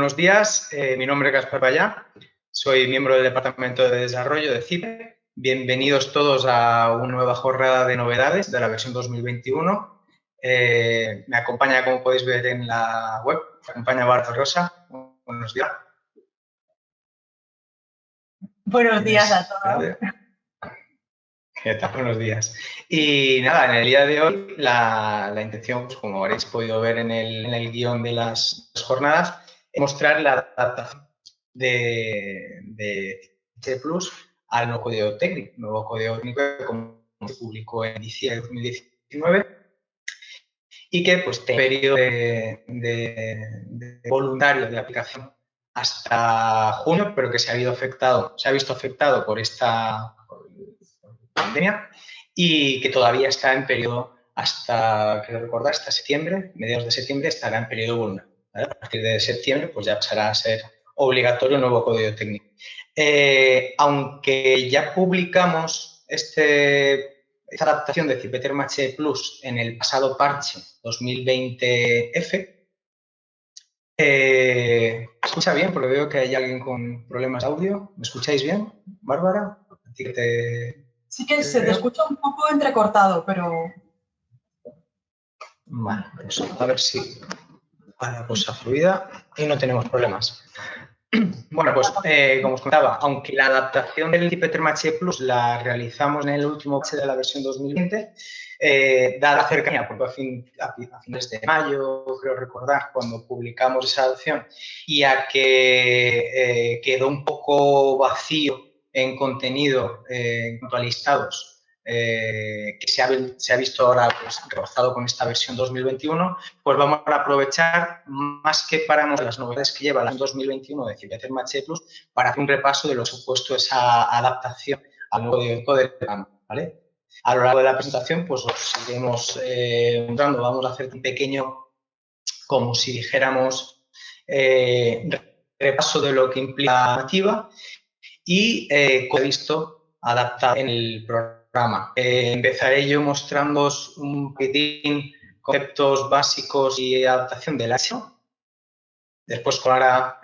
buenos días. Mi nombre es Gaspar Payá. Soy miembro del Departamento de Desarrollo de CIPE. Bienvenidos todos a una nueva jornada de novedades de la versión 2021. Me acompaña, como podéis ver en la web, me acompaña Bárbara Rosa. Buenos días. Buenos días a todos. ¿Qué tal? Buenos días. Y nada, en el día de hoy la intención, pues, como habréis podido ver en el guión de las jornadas, es mostrar la adaptación de C++ al nuevo código técnico, que como se publicó en diciembre de 2019 y que pues tiene un periodo de voluntario de aplicación hasta junio, pero que se ha visto afectado por esta pandemia y que todavía está en periodo hasta, creo recordar, hasta septiembre, mediados de septiembre estará en periodo voluntario. ¿Vale? A partir de septiembre pues ya pasará a ser obligatorio el nuevo código técnico. Aunque ya publicamos esta adaptación de Cipher-MHE Plus en el pasado parche 2020F, ¿se escucha bien? Porque veo que hay alguien con problemas de audio. ¿Me escucháis bien, Bárbara? Sí que se te escucha un poco entrecortado, pero... Vale, pues a ver si va la cosa fluida y no tenemos problemas. Bueno, pues como os contaba, aunque la adaptación del Cipher-MHE Plus la realizamos en el último parche de la versión 2020, dada la cercanía, porque a fines de mayo, creo recordar, cuando publicamos esa adopción, y a que quedó un poco vacío en contenido en cuanto a listados, que se ha visto ahora pues, reforzado con esta versión 2021, pues vamos a aprovechar más que para las novedades que lleva la 2021 de Cipher-MHE Plus para hacer un repaso de lo supuesto esa adaptación al nuevo código de RAM, ¿vale? A lo largo de la presentación, pues os seguiremos mostrando, vamos a hacer un pequeño, como si dijéramos, repaso de lo que implica la normativa y, como he visto, adaptado en el programa. Empezaré yo mostrándoos un poquitín conceptos básicos y adaptación del HO. Después Clara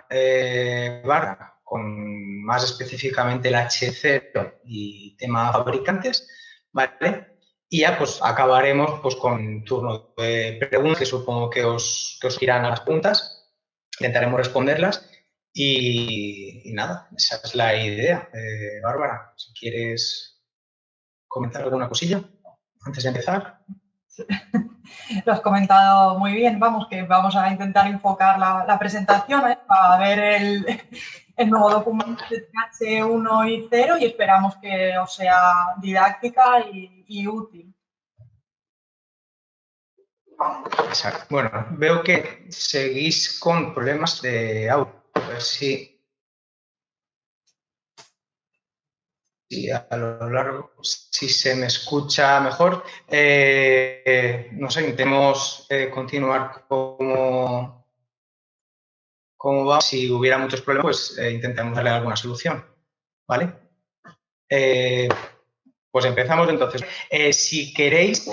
Barra con más específicamente el H0 y tema fabricantes, ¿vale? Y ya pues acabaremos pues con turno de preguntas que supongo que os irán a las preguntas. Intentaremos responderlas y nada, esa es la idea. Bárbara, si quieres comentar alguna cosilla antes de empezar. Lo has comentado muy bien. Vamos, que vamos a intentar enfocar la presentación para ver el nuevo documento de H1 y 0 y esperamos que os sea didáctica y útil. Exacto. Bueno, veo que seguís con problemas de audio. A ver si a lo largo, si se me escucha mejor. No sé, intentemos continuar como vamos. Si hubiera muchos problemas, pues intentamos darle alguna solución, ¿vale? Pues empezamos entonces. Si queréis,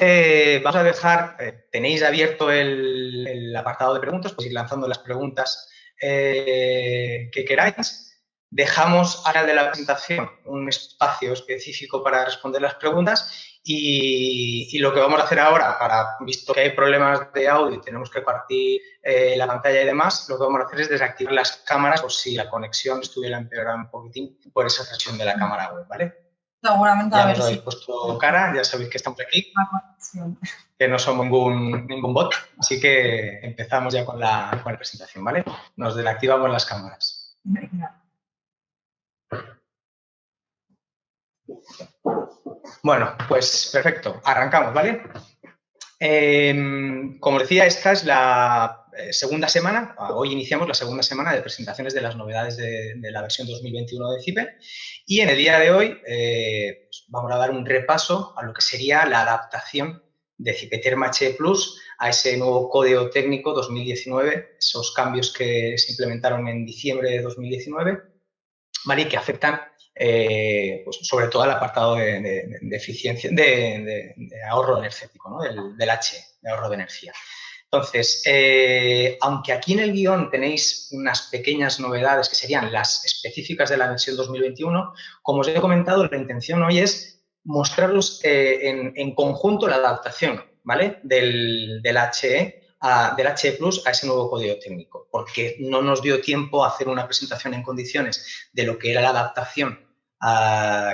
vamos a dejar, tenéis abierto el apartado de preguntas, pues ir lanzando las preguntas que queráis. Dejamos al final de la presentación un espacio específico para responder las preguntas y lo que vamos a hacer ahora, visto que hay problemas de audio y tenemos que partir la pantalla y demás, lo que vamos a hacer es desactivar las cámaras por si la conexión estuviera empeorada un poquitín por esa sesión de la cámara web, ¿vale? Seguramente ya a ver nos si... habéis puesto cara, ya sabéis que estamos aquí, que no somos ningún bot, así que empezamos ya con la presentación, ¿vale? Nos desactivamos las cámaras. Bueno, pues perfecto, arrancamos, ¿vale? Como decía, esta es la segunda semana, hoy iniciamos la segunda semana de presentaciones de las novedades de la versión 2021 de CIPE y en el día de hoy pues vamos a dar un repaso a lo que sería la adaptación de Cipher-MHE Plus a ese nuevo código técnico 2019, esos cambios que se implementaron en diciembre de 2019, ¿vale? Y que afectan pues sobre todo al apartado de eficiencia, de ahorro energético, ¿no? del H, de ahorro de energía. Entonces, aunque aquí en el guión tenéis unas pequeñas novedades que serían las específicas de la versión 2021, como os he comentado, la intención hoy es mostraros en conjunto la adaptación, ¿vale? del HE del HE Plus a ese nuevo código técnico, porque no nos dio tiempo a hacer una presentación en condiciones de lo que era la adaptación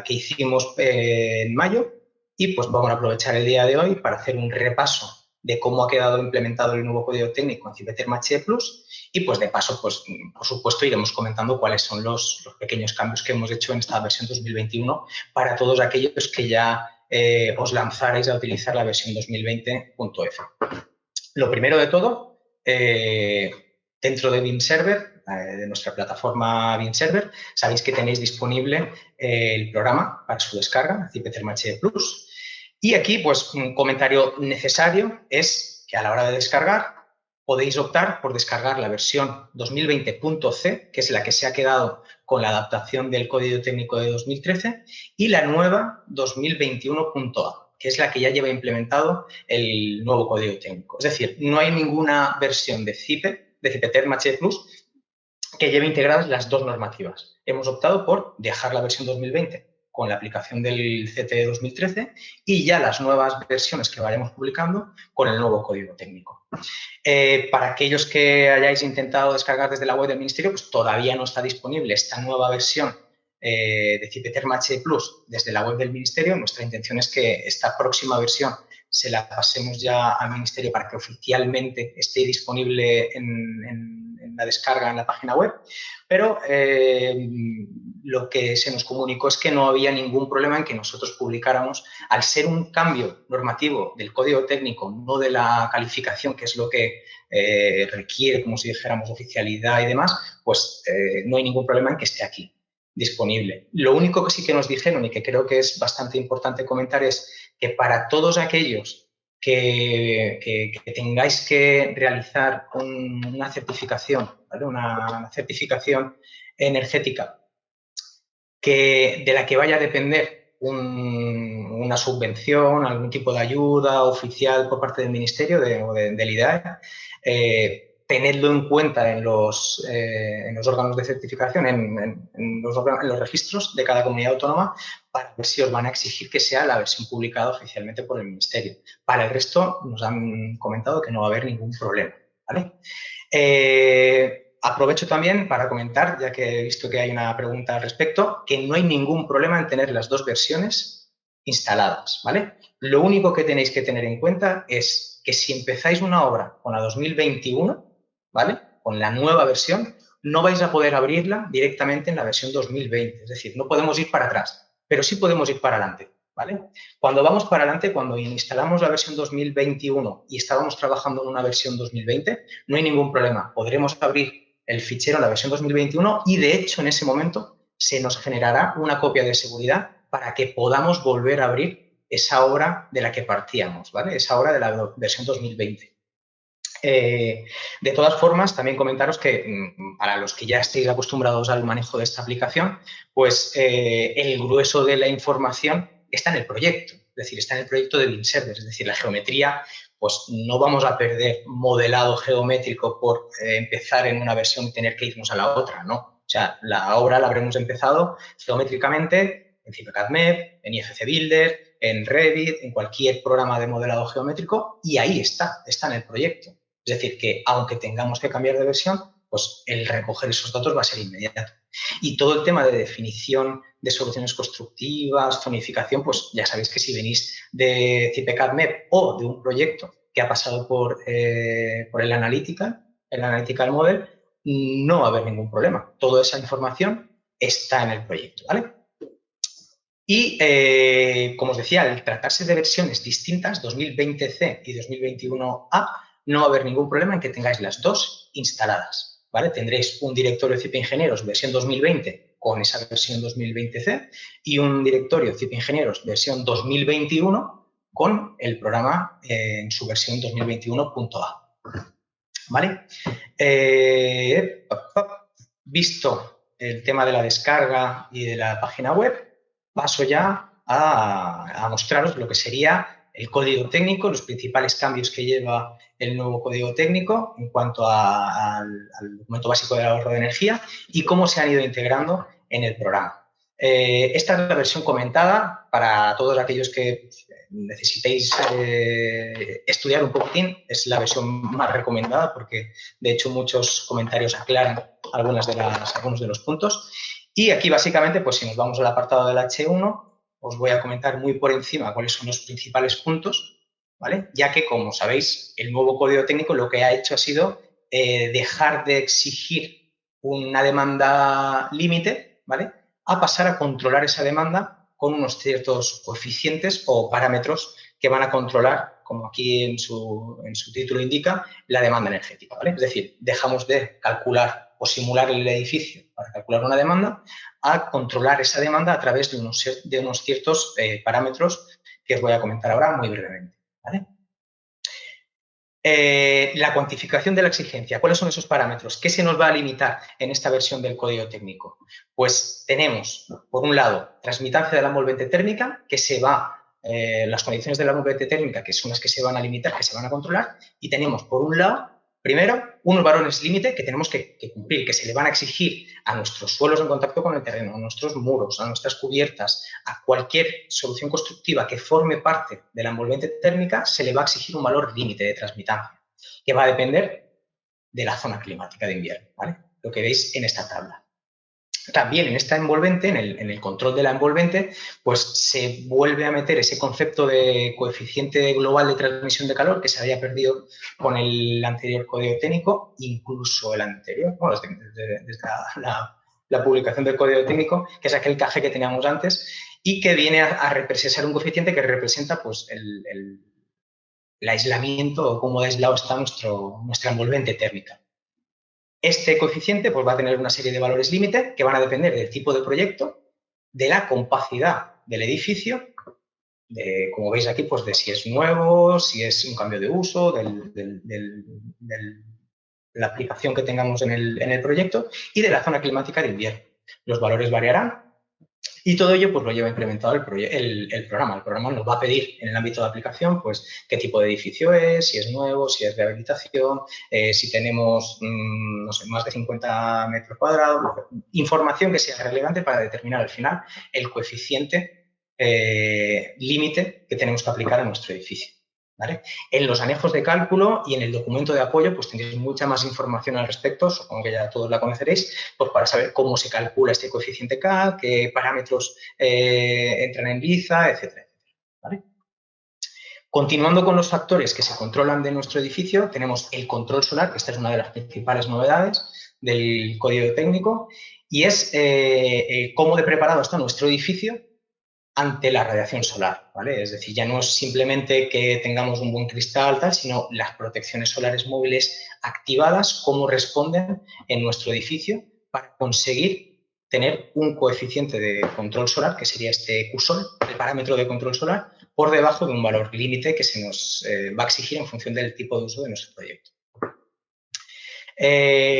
que hicimos en mayo, y pues vamos a aprovechar el día de hoy para hacer un repaso de cómo ha quedado implementado el nuevo código técnico en Cipiterm HE Plus, y pues de paso, pues por supuesto, iremos comentando cuáles son los pequeños cambios que hemos hecho en esta versión 2021 para todos aquellos que ya os lanzarais a utilizar la versión 2020.f. Lo primero de todo, dentro de Beam Server, de nuestra plataforma Beam Server, sabéis que tenéis disponible el programa para su descarga, Cipiterm HE Plus. Y aquí, pues, un comentario necesario es que a la hora de descargar podéis optar por descargar la versión 2020.c, que es la que se ha quedado con la adaptación del código técnico de 2013, y la nueva 2021.a, que es la que ya lleva implementado el nuevo código técnico. Es decir, no hay ninguna versión de Cipiterm HE Plus que lleve integradas las dos normativas. Hemos optado por dejar la versión 2020 con la aplicación del CTE 2013 y ya las nuevas versiones que vayamos publicando con el nuevo código técnico. Para aquellos que hayáis intentado descargar desde la web del Ministerio, pues todavía no está disponible esta nueva versión de Cipiterm HE Plus desde la web del Ministerio. Nuestra intención es que esta próxima versión se la pasemos ya al Ministerio para que oficialmente esté disponible en la descarga en la página web, pero lo que se nos comunicó es que no había ningún problema en que nosotros publicáramos, al ser un cambio normativo del código técnico, no de la calificación, que es lo que requiere, como si dijéramos, oficialidad y demás, pues no hay ningún problema en que esté aquí disponible. Lo único que sí que nos dijeron y que creo que es bastante importante comentar es que para todos aquellos que tengáis que realizar una certificación, ¿vale? Una certificación energética de la que vaya a depender una subvención, algún tipo de ayuda oficial por parte del Ministerio o del IDAE, tenedlo en cuenta en los órganos de certificación, en los registros de cada comunidad autónoma, para ver si os van a exigir que sea la versión publicada oficialmente por el Ministerio. Para el resto, nos han comentado que no va a haber ningún problema, ¿vale? Aprovecho también para comentar, ya que he visto que hay una pregunta al respecto, que no hay ningún problema en tener las dos versiones instaladas, ¿vale? Lo único que tenéis que tener en cuenta es que si empezáis una obra con la 2021, ¿vale? Con la nueva versión, no vais a poder abrirla directamente en la versión 2020. Es decir, no podemos ir para atrás, pero sí podemos ir para adelante, ¿vale? Cuando vamos para adelante, cuando instalamos la versión 2021 y estábamos trabajando en una versión 2020, no hay ningún problema. Podremos abrir el fichero en la versión 2021 y, de hecho, en ese momento se nos generará una copia de seguridad para que podamos volver a abrir esa obra de la que partíamos, ¿vale? Esa obra de la versión 2020. De todas formas, también comentaros que para los que ya estéis acostumbrados al manejo de esta aplicación, pues el grueso de la información está en el proyecto, es decir, está en el proyecto de Beam Server, es decir, la geometría, pues no vamos a perder modelado geométrico por empezar en una versión y tener que irnos a la otra, ¿no? O sea, la obra la habremos empezado geométricamente en CipeCAD-MEP, en IFC Builder, en Revit, en cualquier programa de modelado geométrico, y ahí está en el proyecto. Es decir, que aunque tengamos que cambiar de versión, pues el recoger esos datos va a ser inmediato. Y todo el tema de definición de soluciones constructivas, zonificación, pues ya sabéis que si venís de CipeCAD-MEP o de un proyecto que ha pasado por el Analytical Model, no va a haber ningún problema. Toda esa información está en el proyecto, ¿vale? Y, como os decía, al tratarse de versiones distintas, 2020C y 2021A, no va a haber ningún problema en que tengáis las dos instaladas, ¿vale? Tendréis un directorio CipIngenieros versión 2020 con esa versión 2020C y un directorio CipIngenieros versión 2021 con el programa en su versión 2021.a, ¿vale? Visto el tema de la descarga y de la página web, paso ya a mostraros lo que sería el código técnico, los principales cambios que lleva el nuevo código técnico en cuanto al documento básico del ahorro de energía y cómo se han ido integrando en el programa. Esta es la versión comentada para todos aquellos que necesitéis estudiar un poquitín. Es la versión más recomendada porque, de hecho, muchos comentarios aclaran algunos de los puntos. Y aquí, básicamente, pues si nos vamos al apartado del H1, os voy a comentar muy por encima cuáles son los principales puntos, ¿vale? Ya que, como sabéis, el nuevo código técnico lo que ha hecho ha sido dejar de exigir una demanda límite, ¿vale?, a pasar a controlar esa demanda con unos ciertos coeficientes o parámetros que van a controlar, como aquí en su título indica, la demanda energética, ¿vale? Es decir, dejamos de calcular o simular el edificio para calcular una demanda a controlar esa demanda a través de unos ciertos parámetros que os voy a comentar ahora muy brevemente, ¿vale? La cuantificación de la exigencia. ¿Cuáles son esos parámetros? ¿Qué se nos va a limitar en esta versión del código técnico? Pues tenemos, por un lado, transmitancia de la envolvente térmica, que se va, las condiciones de la envolvente térmica, que son las que se van a limitar, que se van a controlar, y tenemos, por un lado, primero, unos valores límite que tenemos que cumplir, que se le van a exigir a nuestros suelos en contacto con el terreno, a nuestros muros, a nuestras cubiertas, a cualquier solución constructiva que forme parte de la envolvente térmica, se le va a exigir un valor límite de transmitancia, que va a depender de la zona climática de invierno, ¿vale? Lo que veis en esta tabla. También en esta envolvente, en el control de la envolvente, pues se vuelve a meter ese concepto de coeficiente global de transmisión de calor que se había perdido con el anterior código técnico, incluso el anterior, bueno, desde la publicación del código técnico, que es aquel caje que teníamos antes y que viene a representar un coeficiente que representa pues el aislamiento o cómo aislado está nuestra envolvente térmica. Este coeficiente pues, va a tener una serie de valores límite que van a depender del tipo de proyecto, de la compacidad del edificio, como veis aquí, pues de si es nuevo, si es un cambio de uso, de la aplicación que tengamos en el proyecto y de la zona climática de invierno. Los valores variarán. Y todo ello pues, lo lleva implementado el programa. El programa nos va a pedir en el ámbito de aplicación pues, qué tipo de edificio es, si es nuevo, si es rehabilitación, si tenemos no sé, más de 50 metros cuadrados, información que sea relevante para determinar al final el coeficiente límite que tenemos que aplicar a nuestro edificio. ¿Vale? En los anejos de cálculo y en el documento de apoyo pues tendréis mucha más información al respecto, supongo que ya todos la conoceréis, pues para saber cómo se calcula este coeficiente K, qué parámetros entran en liza, etcétera. ¿Vale? Continuando con los factores que se controlan de nuestro edificio, tenemos el control solar, que esta es una de las principales novedades del código técnico, y es cómo de preparado está nuestro edificio ante la radiación solar, ¿vale? Es decir, ya no es simplemente que tengamos un buen cristal, tal, sino las protecciones solares móviles activadas, cómo responden en nuestro edificio para conseguir tener un coeficiente de control solar, que sería este QSOL, el parámetro de control solar, por debajo de un valor límite que se nos va a exigir en función del tipo de uso de nuestro proyecto.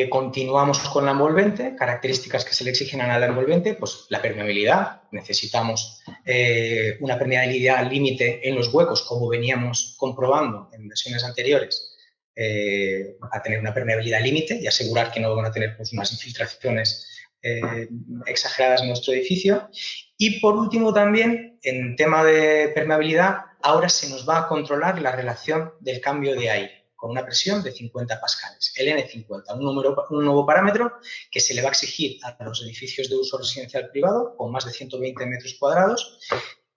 Continuamos con la envolvente, características que se le exigen a la envolvente, pues la permeabilidad, necesitamos una permeabilidad límite en los huecos, como veníamos comprobando en versiones anteriores, a tener una permeabilidad límite y asegurar que no van a tener pues, unas infiltraciones exageradas en nuestro edificio. Y por último también, en tema de permeabilidad, ahora se nos va a controlar la relación del cambio de aire con una presión de 50 pascales, el N50, un nuevo parámetro que se le va a exigir a los edificios de uso residencial privado con más de 120 metros cuadrados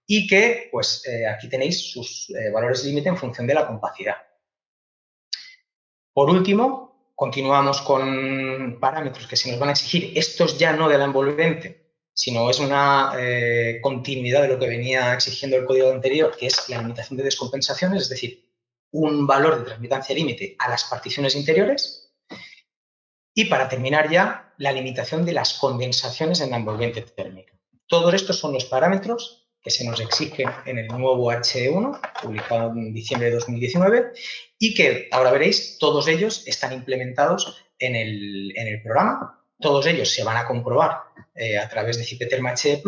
y que, pues, aquí tenéis sus valores límite en función de la compacidad. Por último, continuamos con parámetros que se nos van a exigir, estos ya no de la envolvente, sino es una continuidad de lo que venía exigiendo el código anterior, que es la limitación de descompensaciones, es decir, un valor de transmitancia límite a las particiones interiores y, para terminar ya, la limitación de las condensaciones en la envolvente térmica. Todos estos son los parámetros que se nos exigen en el nuevo H1, publicado en diciembre de 2019, y que, ahora veréis, todos ellos están implementados en el programa. Todos ellos se van a comprobar a través de Cipetherm HE+,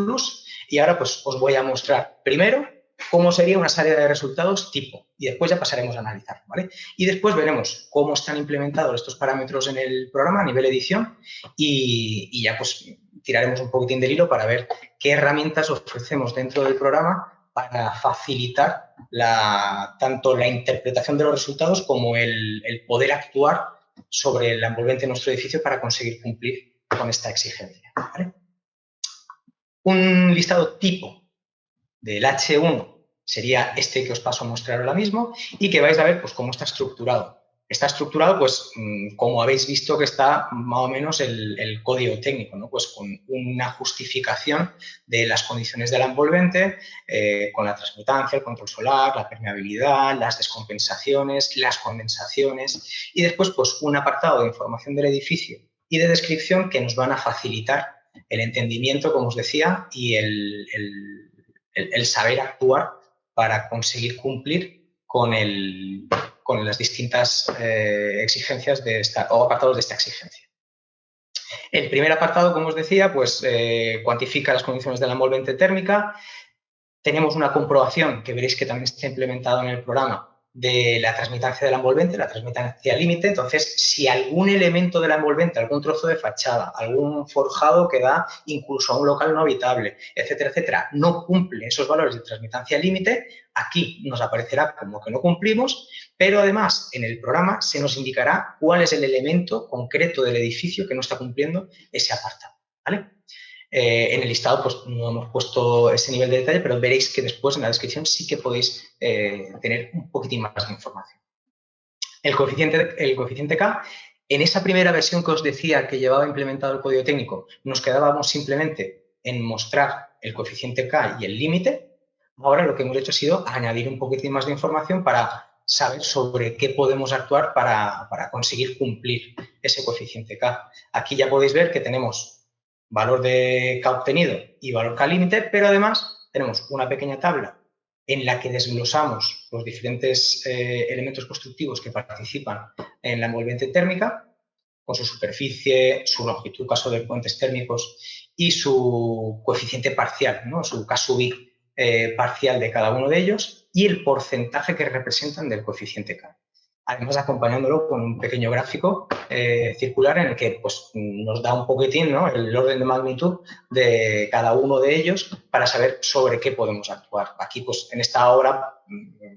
y ahora pues, os voy a mostrar primero cómo sería una salida de resultados tipo, y después ya pasaremos a analizar, ¿vale? Y después veremos cómo están implementados estos parámetros en el programa a nivel edición y ya pues tiraremos un poquitín del hilo para ver qué herramientas ofrecemos dentro del programa para facilitar tanto la interpretación de los resultados como el poder actuar sobre la envolvente de nuestro edificio para conseguir cumplir con esta exigencia, ¿vale? Un listado tipo del H1 sería este que os paso a mostrar ahora mismo y que vais a ver pues, cómo está estructurado. Está estructurado, pues, como habéis visto que está más o menos el código técnico, ¿no? Pues con una justificación de las condiciones de la envolvente, con la transmitancia, el control solar, la permeabilidad, las descompensaciones, las condensaciones y después, pues, un apartado de información del edificio y de descripción que nos van a facilitar el entendimiento, como os decía, y el saber actuar para conseguir cumplir con las distintas exigencias o apartados de esta exigencia. El primer apartado, como os decía, pues cuantifica las condiciones de la envolvente térmica. Tenemos una comprobación que veréis que también está implementado en el programa de la transmitancia de la envolvente, la transmitancia límite. Entonces, si algún elemento de la envolvente, algún trozo de fachada, algún forjado que da incluso a un local no habitable, etcétera, etcétera, no cumple esos valores de transmitancia límite, aquí nos aparecerá como que no cumplimos, pero además en el programa se nos indicará cuál es el elemento concreto del edificio que no está cumpliendo ese apartado, ¿vale? En el listado pues, no hemos puesto ese nivel de detalle, pero veréis que después en la descripción sí que podéis tener un poquitín más de información. El coeficiente K, en esa primera versión que os decía que llevaba implementado el código técnico, nos quedábamos simplemente en mostrar el coeficiente K y el límite. Ahora lo que hemos hecho ha sido añadir un poquitín más de información para saber sobre qué podemos actuar para conseguir cumplir ese coeficiente K. Aquí ya podéis ver que tenemos valor de K obtenido y valor K límite, pero además tenemos una pequeña tabla en la que desglosamos los diferentes elementos constructivos que participan en la envolvente térmica, con su superficie, su longitud, caso de puentes térmicos, y su coeficiente parcial, ¿no? Su K sub I parcial de cada uno de ellos, y el porcentaje que representan del coeficiente K. Además, acompañándolo con un pequeño gráfico circular en el que pues, nos da un poquitín, ¿no?, el orden de magnitud de cada uno de ellos para saber sobre qué podemos actuar. Aquí, pues, en esta obra,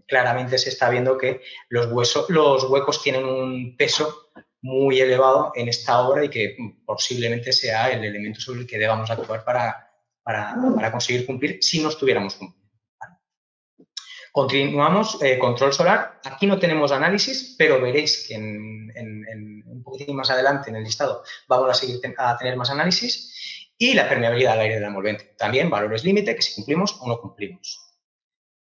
claramente se está viendo que los huecos tienen un peso muy elevado en esta obra y que posiblemente sea el elemento sobre el que debamos actuar para conseguir cumplir si no estuviéramos cumpliendo. Continuamos, control solar. Aquí no tenemos análisis, pero veréis que un poquitín más adelante en el listado vamos a seguir a tener más análisis. Y la permeabilidad al aire de la envolvente. También valores límite, que si cumplimos o no cumplimos.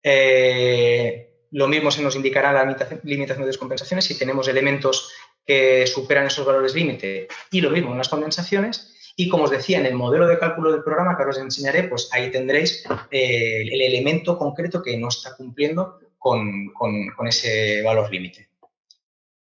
Lo mismo se nos indicará la limitación de descompensaciones si tenemos elementos que superan esos valores límite y lo mismo en las condensaciones. Y como os decía, en el modelo de cálculo del programa que ahora os enseñaré, pues ahí tendréis el elemento concreto que no está cumpliendo con ese valor límite.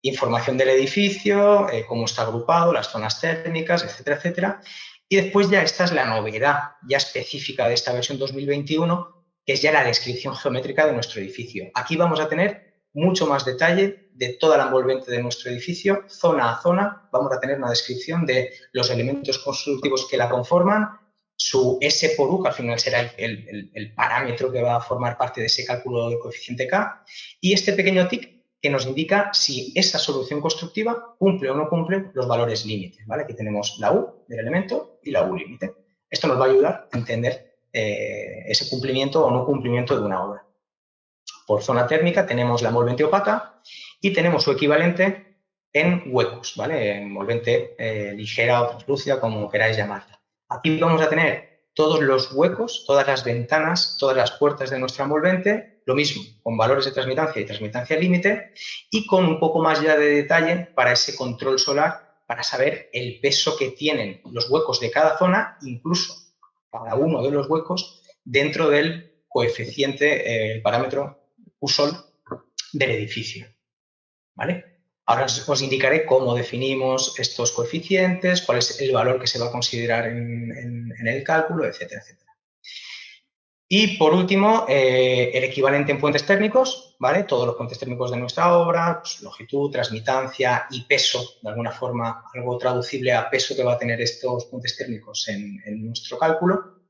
Información del edificio, cómo está agrupado, las zonas térmicas, etcétera, etcétera. Y después ya esta es la novedad ya específica de esta versión 2021, que es ya la descripción geométrica de nuestro edificio. Aquí vamos a tener mucho más detalle de toda la envolvente de nuestro edificio, zona a zona. Vamos a tener una descripción de los elementos constructivos que la conforman, su S por U, que al final será el parámetro que va a formar parte de ese cálculo del coeficiente K, y este pequeño tic que nos indica si esa solución constructiva cumple o no cumple los valores límite, ¿vale? Aquí tenemos la U del elemento y la U límite. Esto nos va a ayudar a entender ese cumplimiento o no cumplimiento de una obra. Por zona térmica tenemos la envolvente opaca y tenemos su equivalente en huecos, ¿vale? Envolvente ligera o translúcida, como queráis llamarla. Aquí vamos a tener todos los huecos, todas las ventanas, todas las puertas de nuestra envolvente, lo mismo, con valores de transmitancia y transmitancia límite y con un poco más ya de detalle para ese control solar, para saber el peso que tienen los huecos de cada zona, incluso cada uno de los huecos dentro del coeficiente, el parámetro Qsol del edificio, ¿vale? Ahora os indicaré cómo definimos estos coeficientes, cuál es el valor que se va a considerar en el cálculo, etcétera, etcétera. Y por último, el equivalente en puentes térmicos, ¿vale? Todos los puentes térmicos de nuestra obra, pues, longitud, transmitancia y peso, de alguna forma algo traducible a peso que va a tener estos puentes térmicos en nuestro cálculo.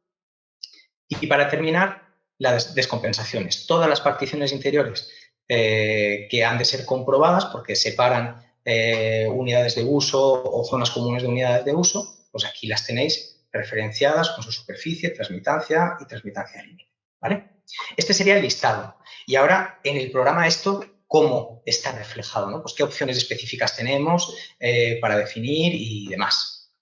Y para terminar, las descompensaciones. Todas las particiones interiores que han de ser comprobadas porque separan unidades de uso o zonas comunes de unidades de uso, pues aquí las tenéis referenciadas con su superficie, transmitancia y transmitancia límite, ¿vale? Este sería el listado. Y ahora, en el programa esto, ¿cómo está reflejado, ¿no? Pues qué opciones específicas tenemos para definir y demás.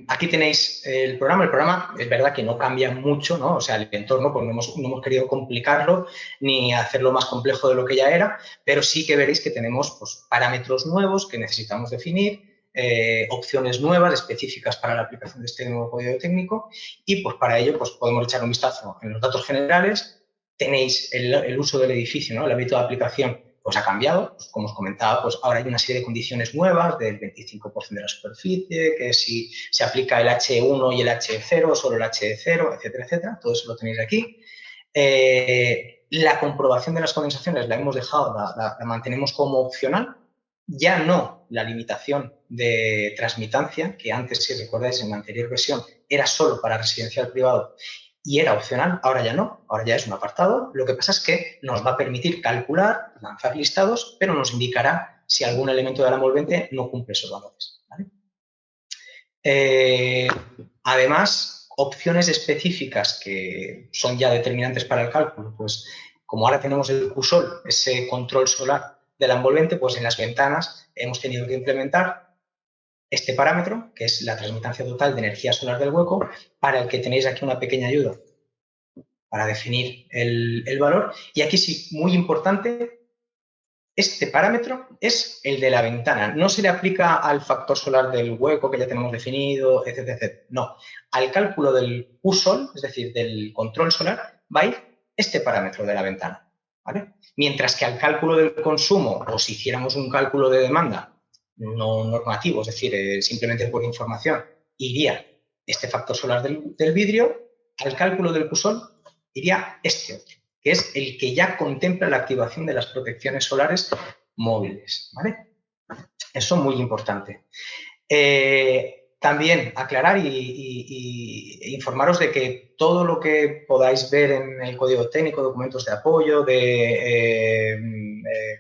Aquí tenéis el programa. El programa es verdad que no cambia mucho, ¿no? O sea, el entorno, pues no hemos querido complicarlo ni hacerlo más complejo de lo que ya era, pero sí que veréis que tenemos pues, parámetros nuevos que necesitamos definir, opciones nuevas específicas para la aplicación de este nuevo código técnico y pues para ello pues, podemos echar un vistazo en los datos generales. Tenéis el uso del edificio, ¿no? El ámbito de aplicación pues ha cambiado, pues como os comentaba, pues ahora hay una serie de condiciones nuevas del 25% de la superficie, que si se aplica el H1 y el H0, solo el H0, etcétera, etcétera. Todo eso lo tenéis aquí. La comprobación de las condensaciones la hemos dejado, la mantenemos como opcional. Ya no la limitación de transmitancia, que antes, si recordáis, en la anterior versión, era solo para residencial privado y era opcional, ahora ya no, ahora ya es un apartado. Lo que pasa es que nos va a permitir calcular, lanzar listados, pero nos indicará si algún elemento de la envolvente no cumple esos valores, ¿vale? Además, opciones específicas que son ya determinantes para el cálculo, pues como ahora tenemos el QSOL, ese control solar de la envolvente, pues en las ventanas hemos tenido que implementar este parámetro, que es la transmitancia total de energía solar del hueco, para el que tenéis aquí una pequeña ayuda para definir el valor. Y aquí sí, muy importante, este parámetro es el de la ventana. No se le aplica al factor solar del hueco que ya tenemos definido, etcétera, etcétera. No, al cálculo del QSOL, es decir, del control solar, va a ir este parámetro de la ventana, ¿vale? Mientras que al cálculo del consumo, o si hiciéramos un cálculo de demanda no normativo, es decir, simplemente por información, iría este factor solar del vidrio. Al cálculo del QSOL iría este otro, que es el que ya contempla la activación de las protecciones solares móviles, ¿vale? Eso es muy importante. También aclarar y informaros de que todo lo que podáis ver en el código técnico, documentos de apoyo, de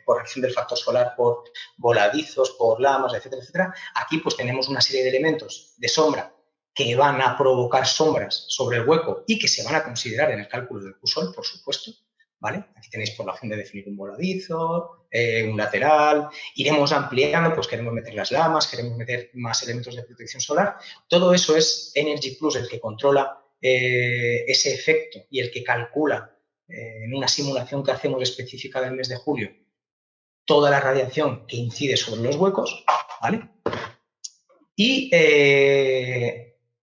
corrección del factor solar por voladizos, por lamas, etcétera, etcétera, aquí pues tenemos una serie de elementos de sombra que van a provocar sombras sobre el hueco y que se van a considerar en el cálculo del QSOL, por supuesto, ¿vale? Aquí tenéis por la opción de definir un voladizo, un lateral. Iremos ampliando, pues queremos meter las lamas, queremos meter más elementos de protección solar. Todo eso es Energy Plus el que controla ese efecto y el que calcula en una simulación que hacemos específica del mes de julio toda la radiación que incide sobre los huecos, ¿vale? Y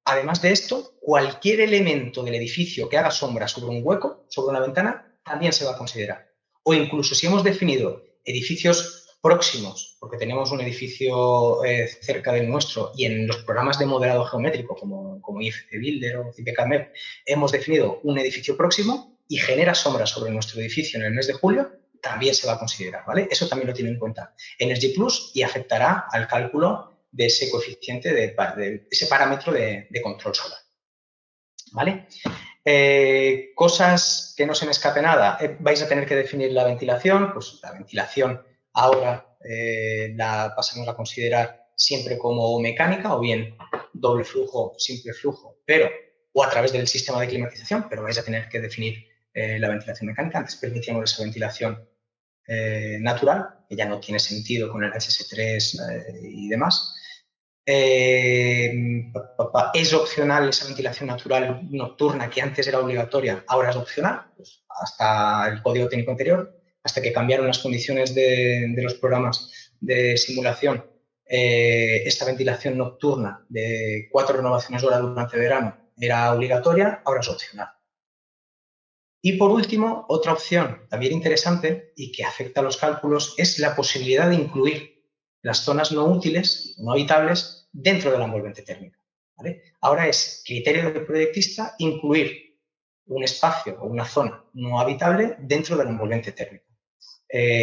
además de esto, cualquier elemento del edificio que haga sombra sobre un hueco, sobre una ventana, también se va a considerar. O incluso si hemos definido edificios próximos, porque tenemos un edificio cerca del nuestro y en los programas de modelado geométrico como IFC Builder o CIPCAMEP hemos definido un edificio próximo y genera sombra sobre nuestro edificio en el mes de julio, también se va a considerar, ¿vale? Eso también lo tiene en cuenta Energy Plus y afectará al cálculo de ese coeficiente, de ese parámetro de control solar, ¿vale? Cosas que no se me escape nada. Vais a tener que definir la ventilación. Pues la ventilación ahora la pasamos a considerar siempre como mecánica o bien doble flujo, simple flujo, pero o a través del sistema de climatización, pero vais a tener que definir la ventilación mecánica. Antes permitíamos esa ventilación natural, que ya no tiene sentido con el HS3 y demás. Es opcional esa ventilación natural nocturna que antes era obligatoria, ahora es opcional, pues hasta el código técnico anterior, hasta que cambiaron las condiciones de los programas de simulación. Esta ventilación nocturna de 4 renovaciones hora durante verano era obligatoria, ahora es opcional. Y por último, otra opción también interesante y que afecta a los cálculos es la posibilidad de incluir las zonas no útiles, no habitables, dentro de la envolvente térmica, ¿vale? Ahora es criterio del proyectista incluir un espacio o una zona no habitable dentro del envolvente térmico.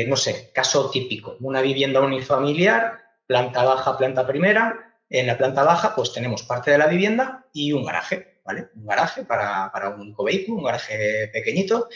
No sé, caso típico, una vivienda unifamiliar, planta baja, planta primera. En la planta baja pues tenemos parte de la vivienda y un garaje, ¿vale? Un garaje para un único vehículo, un garaje pequeñito.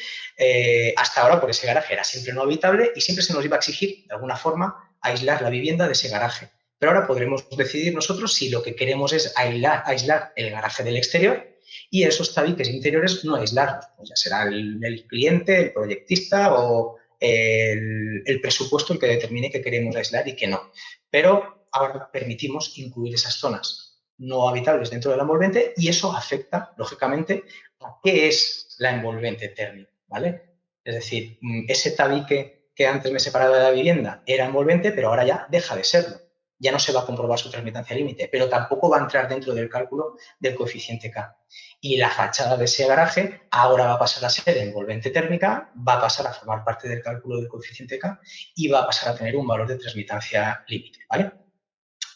Hasta ahora pues ese garaje era siempre no habitable y siempre se nos iba a exigir de alguna forma aislar la vivienda de ese garaje. Pero ahora podremos decidir nosotros si lo que queremos es aislar el garaje del exterior y esos tabiques interiores no aislarlos. Pues ya será el cliente, el proyectista o el presupuesto el que determine que queremos aislar y que no. Pero ahora permitimos incluir esas zonas no habitables dentro del envolvente y eso afecta, lógicamente, a qué es la envolvente térmica, ¿vale? Es decir, ese tabique que antes me separaba de la vivienda era envolvente, pero ahora ya deja de serlo. Ya no se va a comprobar su transmitancia límite, pero tampoco va a entrar dentro del cálculo del coeficiente K. Y la fachada de ese garaje ahora va a pasar a ser envolvente térmica, va a pasar a formar parte del cálculo del coeficiente K y va a pasar a tener un valor de transmitancia límite, ¿vale?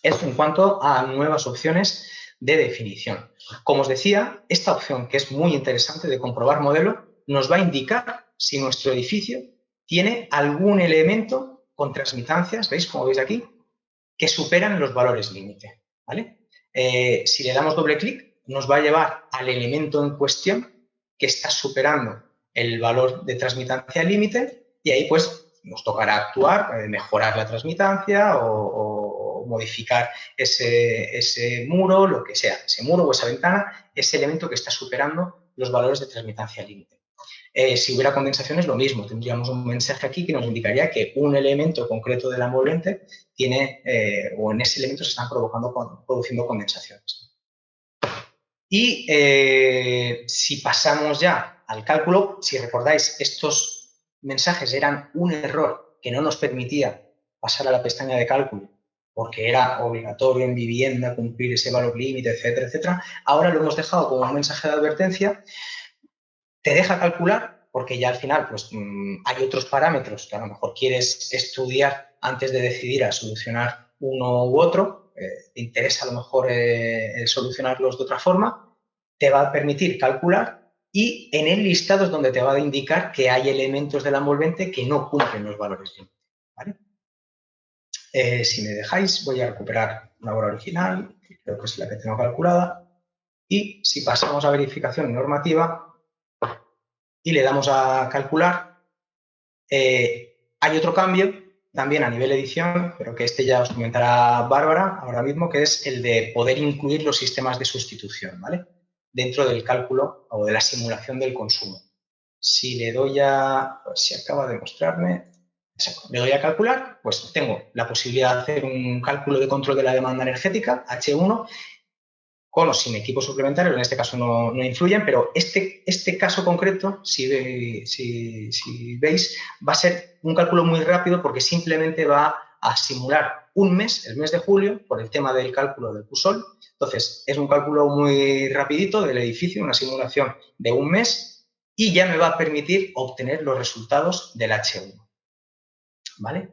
Esto en cuanto a nuevas opciones de definición. Como os decía, esta opción, que es muy interesante de comprobar modelo, nos va a indicar si nuestro edificio tiene algún elemento con transmitancias, ¿veis? Como veis aquí, que superan los valores límite, ¿vale? Si le damos doble clic, nos va a llevar al elemento en cuestión que está superando el valor de transmitancia límite y ahí pues nos tocará actuar, mejorar la transmitancia o modificar ese muro, lo que sea, ese muro o esa ventana, ese elemento que está superando los valores de transmitancia límite. Si hubiera condensación es lo mismo, tendríamos un mensaje aquí que nos indicaría que un elemento concreto del envolvente tiene, o en ese elemento se están produciendo condensaciones. Y si pasamos ya al cálculo, si recordáis, estos mensajes eran un error que no nos permitía pasar a la pestaña de cálculo porque era obligatorio en vivienda cumplir ese valor límite, etcétera, etcétera. Ahora lo hemos dejado como un mensaje de advertencia. Te deja calcular porque ya al final pues, hay otros parámetros que a lo mejor quieres estudiar antes de decidir a solucionar uno u otro, te interesa a lo mejor solucionarlos de otra forma, te va a permitir calcular y en el listado es donde te va a indicar que hay elementos del envolvente que no cumplen los valores límite, ¿vale? Si me dejáis, voy a recuperar una hora original, que creo que es la que tengo calculada, y si pasamos a verificación normativa, y le damos a calcular, hay otro cambio también a nivel edición, pero que este ya os comentará Bárbara ahora mismo, que es el de poder incluir los sistemas de sustitución, ¿vale? Dentro del cálculo o de la simulación del consumo. Si le doy a, pues si acaba de mostrarme, le doy a calcular, pues tengo la posibilidad de hacer un cálculo de control de la demanda energética, H1, con o sin equipos suplementarios, en este caso no influyen, pero este caso concreto, si veis, va a ser un cálculo muy rápido porque simplemente va a simular un mes, el mes de julio, por el tema del cálculo del QSOL. Entonces, es un cálculo muy rapidito del edificio, una simulación de un mes y ya me va a permitir obtener los resultados del H1, ¿vale?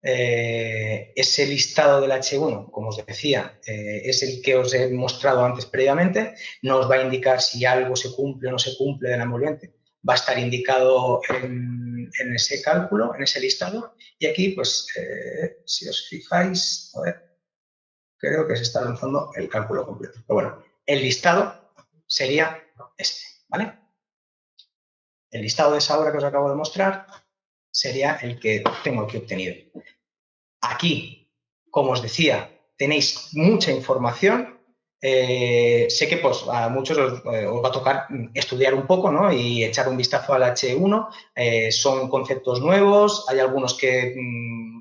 Ese listado del H1, como os decía, es el que os he mostrado antes previamente, nos va a indicar si algo se cumple o no se cumple del envolvente, va a estar indicado en ese cálculo, en ese listado, y aquí, pues, si os fijáis, a ver, creo que se está lanzando el cálculo completo, pero bueno, el listado sería este, ¿vale? El listado de esa hora que os acabo de mostrar sería el que tengo aquí obtenido. Aquí, como os decía, tenéis mucha información. Sé que pues, a muchos os va a tocar estudiar un poco, ¿no? Y echar un vistazo al H1. Son conceptos nuevos, hay algunos que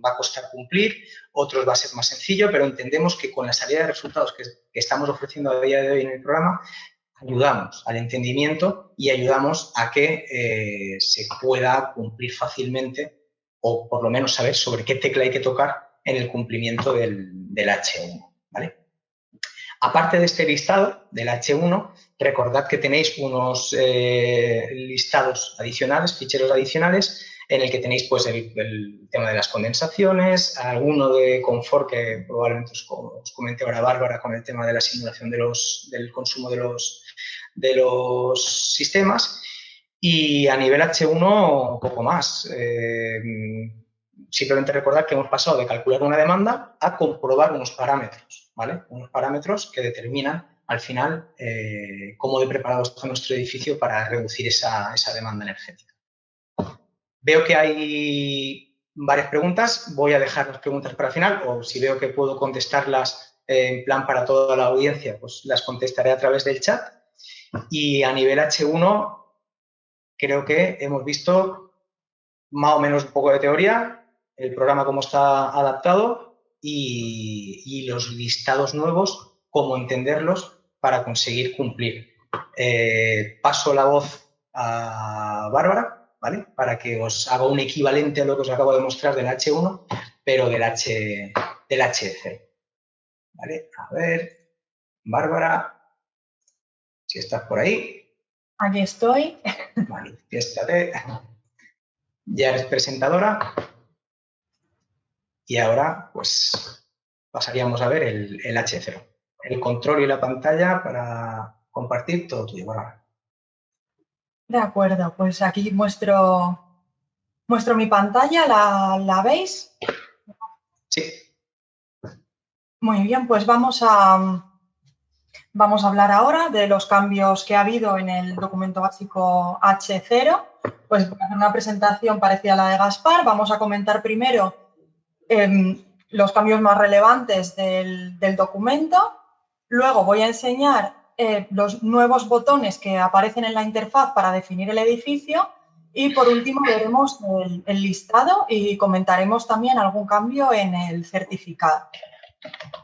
va a costar cumplir, otros va a ser más sencillo, pero entendemos que con la salida de resultados que estamos ofreciendo a día de hoy en el programa, ayudamos al entendimiento y ayudamos a que se pueda cumplir fácilmente o por lo menos saber sobre qué tecla hay que tocar en el cumplimiento del H1, ¿vale? Aparte de este listado del H1, recordad que tenéis unos listados adicionales, ficheros adicionales, en el que tenéis pues, el tema de las condensaciones, alguno de confort que probablemente os comente ahora Bárbara con el tema de la simulación del consumo de de los sistemas. Y a nivel H1, poco más. Simplemente recordar que hemos pasado de calcular una demanda a comprobar unos parámetros, ¿vale? Unos parámetros que determinan al final cómo de preparado está nuestro edificio para reducir esa demanda energética. Veo que hay varias preguntas. Voy a dejar las preguntas para el final, o si veo que puedo contestarlas en plan para toda la audiencia, pues las contestaré a través del chat. Y a nivel H1, creo que hemos visto más o menos un poco de teoría, el programa cómo está adaptado y los listados nuevos, cómo entenderlos para conseguir cumplir. Paso la voz a Bárbara, ¿vale? Para que os haga un equivalente a lo que os acabo de mostrar del H1, pero del H0. ¿Vale? A ver, Bárbara, si estás por ahí. Aquí estoy. Manifiéstate. Ya eres presentadora. Y ahora, pues, pasaríamos a ver el H0. El control y la pantalla para compartir todo tuyo, Bárbara. De acuerdo, pues aquí muestro mi pantalla. ¿La veis? Sí. Muy bien, pues vamos a hablar ahora de los cambios que ha habido en el documento básico H0. Pues voy a hacer una presentación parecida a la de Gaspar. Vamos a comentar primero los cambios más relevantes del documento. Luego voy a enseñar los nuevos botones que aparecen en la interfaz para definir el edificio. Y por último veremos el listado y comentaremos también algún cambio en el certificado.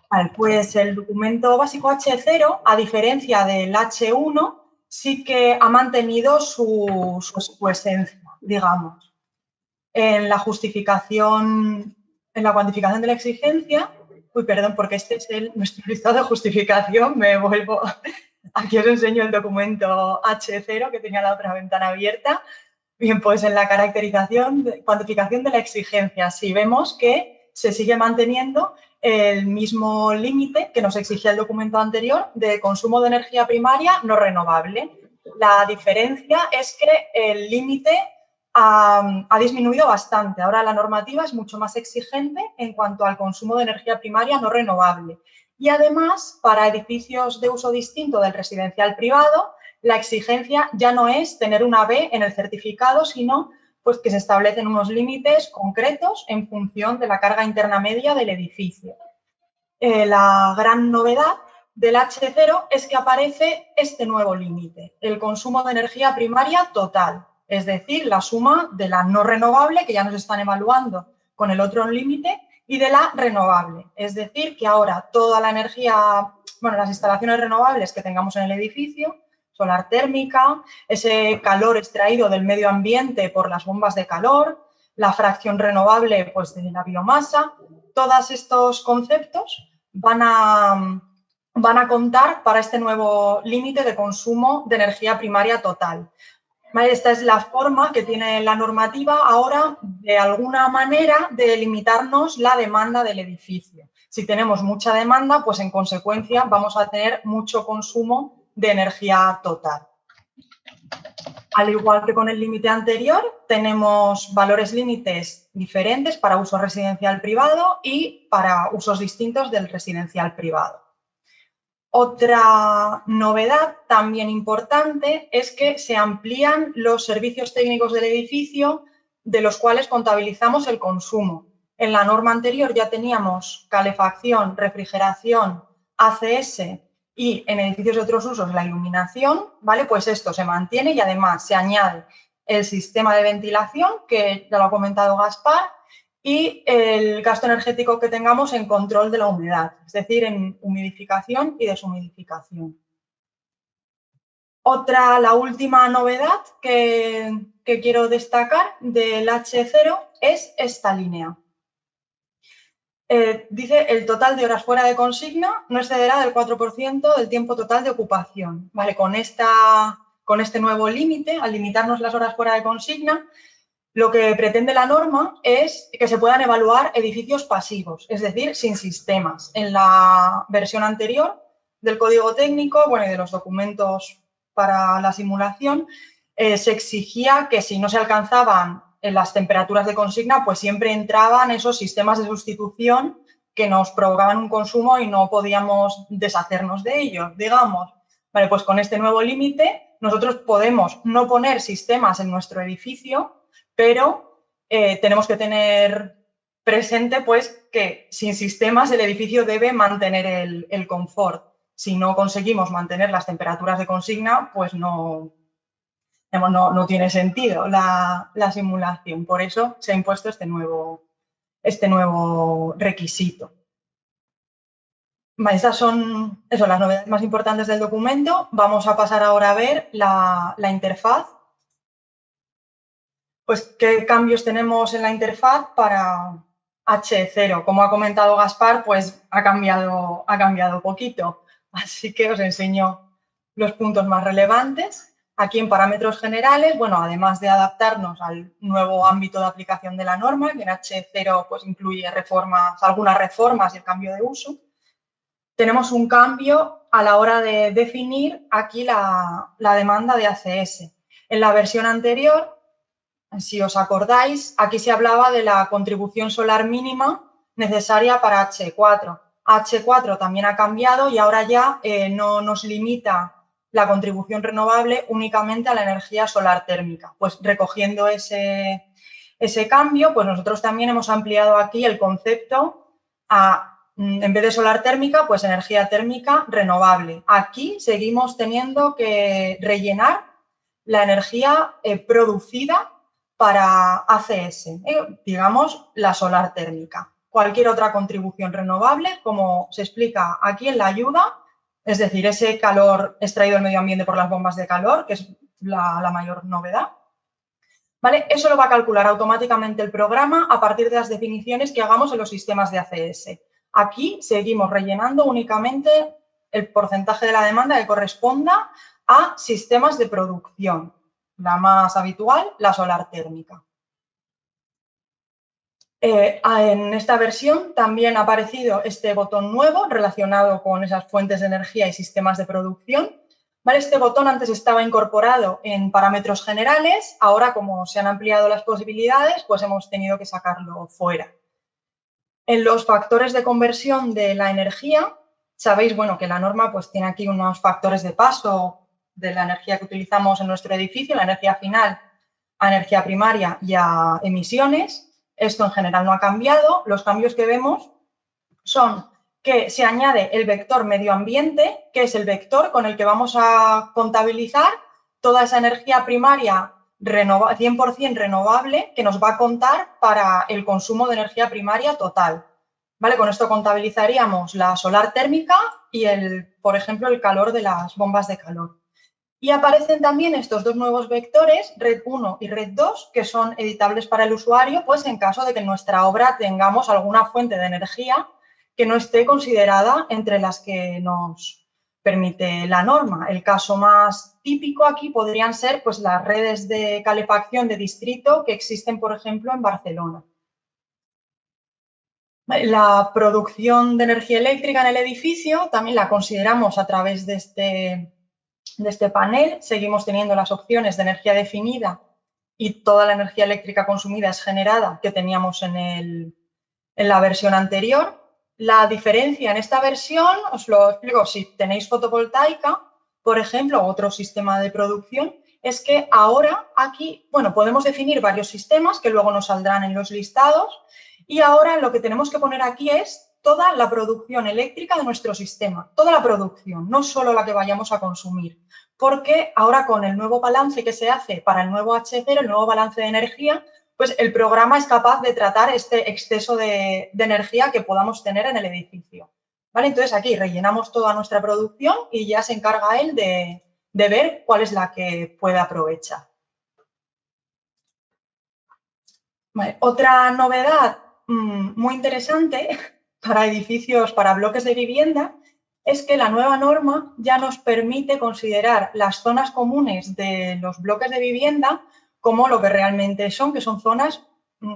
Vale, pues el documento básico H0, a diferencia del H1, sí que ha mantenido su esencia, digamos. En la justificación, en la cuantificación de la exigencia, perdón, porque este es nuestro listado de justificación, me vuelvo, aquí os enseño el documento H0 que tenía la otra ventana abierta. Bien, pues en la cuantificación de la exigencia, sí vemos que se sigue manteniendo el mismo límite que nos exigía el documento anterior de consumo de energía primaria no renovable. La diferencia es que el límite ha disminuido bastante. Ahora la normativa es mucho más exigente en cuanto al consumo de energía primaria no renovable. Y además, para edificios de uso distinto del residencial privado, la exigencia ya no es tener una B en el certificado, sino pues, que se establecen unos límites concretos en función de la carga interna media del edificio. La gran novedad del H0 es que aparece este nuevo límite, el consumo de energía primaria total, es decir, la suma de la no renovable, que ya nos están evaluando con el otro límite, y de la renovable, es decir, que ahora toda la energía, bueno, las instalaciones renovables que tengamos en el edificio, solar térmica, ese calor extraído del medio ambiente por las bombas de calor, la fracción renovable pues, de la biomasa, todos estos conceptos van a contar para este nuevo límite de consumo de energía primaria total. Esta es la forma que tiene la normativa ahora, de alguna manera, de limitarnos la demanda del edificio. Si tenemos mucha demanda, pues en consecuencia vamos a tener mucho consumo de energía total. Al igual que con el límite anterior, tenemos valores límites diferentes para uso residencial privado y para usos distintos del residencial privado. Otra novedad también importante es que se amplían los servicios técnicos del edificio de los cuales contabilizamos el consumo. En la norma anterior ya teníamos calefacción, refrigeración, ACS y en edificios de otros usos la iluminación, ¿vale? Pues esto se mantiene y además se añade el sistema de ventilación, que ya lo ha comentado Gaspar, y el gasto energético que tengamos en control de la humedad, es decir, en humidificación y deshumidificación. La última novedad que quiero destacar del H0 es esta línea. Dice el total de horas fuera de consigna no excederá del 4% del tiempo total de ocupación. Vale, con este nuevo límite, al limitarnos las horas fuera de consigna, lo que pretende la norma es que se puedan evaluar edificios pasivos, es decir, sin sistemas. En la versión anterior del código técnico, bueno, y de los documentos para la simulación, se exigía que si no se alcanzaban las temperaturas de consigna, pues siempre entraban esos sistemas de sustitución que nos provocaban un consumo y no podíamos deshacernos de ellos, digamos. Vale, pues con este nuevo límite nosotros podemos no poner sistemas en nuestro edificio, pero tenemos que tener presente pues que sin sistemas el edificio debe mantener el confort. Si no conseguimos mantener las temperaturas de consigna, pues no tiene sentido la simulación. Por eso se ha impuesto este nuevo requisito. Estas son las novedades más importantes del documento. Vamos a pasar ahora a ver la interfaz. Pues, ¿qué cambios tenemos en la interfaz para H0? Como ha comentado Gaspar, pues ha cambiado poquito. Así que os enseño los puntos más relevantes. Aquí en parámetros generales, bueno, además de adaptarnos al nuevo ámbito de aplicación de la norma, que en H0 pues incluye algunas reformas y el cambio de uso, tenemos un cambio a la hora de definir aquí la demanda de ACS. En la versión anterior, si os acordáis, aquí se hablaba de la contribución solar mínima necesaria para H4. H4 también ha cambiado y ahora ya no nos limita la contribución renovable únicamente a la energía solar térmica. Pues recogiendo ese cambio, pues nosotros también hemos ampliado aquí el concepto a, en vez de solar térmica, pues energía térmica renovable. Aquí seguimos teniendo que rellenar la energía producida para ACS, digamos la solar térmica. Cualquier otra contribución renovable, como se explica aquí en la ayuda, es decir, ese calor extraído del medio ambiente por las bombas de calor, que es la mayor novedad, ¿vale? Eso lo va a calcular automáticamente el programa a partir de las definiciones que hagamos en los sistemas de ACS. Aquí seguimos rellenando únicamente el porcentaje de la demanda que corresponda a sistemas de producción. La más habitual, la solar térmica. En esta versión también ha aparecido este botón nuevo relacionado con esas fuentes de energía y sistemas de producción. ¿Vale? Este botón antes estaba incorporado en parámetros generales, ahora como se han ampliado las posibilidades, pues hemos tenido que sacarlo fuera. En los factores de conversión de la energía, sabéis, bueno, que la norma pues tiene aquí unos factores de paso de la energía que utilizamos en nuestro edificio, la energía final a energía primaria y a emisiones. Esto en general no ha cambiado. Los cambios que vemos son que se añade el vector medio ambiente, que es el vector con el que vamos a contabilizar toda esa energía primaria 100% renovable que nos va a contar para el consumo de energía primaria total. ¿Vale? Con esto contabilizaríamos la solar térmica y, por ejemplo, el calor de las bombas de calor. Y aparecen también estos dos nuevos vectores, Red 1 y Red 2, que son editables para el usuario, pues en caso de que en nuestra obra tengamos alguna fuente de energía que no esté considerada entre las que nos permite la norma. El caso más típico aquí podrían ser pues, las redes de calefacción de distrito que existen, por ejemplo, en Barcelona. La producción de energía eléctrica en el edificio también la consideramos a través de este panel. Seguimos teniendo las opciones de energía definida y toda la energía eléctrica consumida es generada que teníamos en la versión anterior. La diferencia en esta versión, os lo explico, si tenéis fotovoltaica, por ejemplo, o otro sistema de producción, es que ahora aquí, bueno, podemos definir varios sistemas que luego nos saldrán en los listados y ahora lo que tenemos que poner aquí es toda la producción eléctrica de nuestro sistema, toda la producción, no solo la que vayamos a consumir, porque ahora con el nuevo balance que se hace para el nuevo H0, el nuevo balance de energía, pues el programa es capaz de tratar este exceso de energía que podamos tener en el edificio. ¿Vale? Entonces aquí rellenamos toda nuestra producción y ya se encarga él de ver cuál es la que puede aprovechar. Vale. Otra novedad muy interesante para edificios, para bloques de vivienda, es que la nueva norma ya nos permite considerar las zonas comunes de los bloques de vivienda como lo que realmente son, que son zonas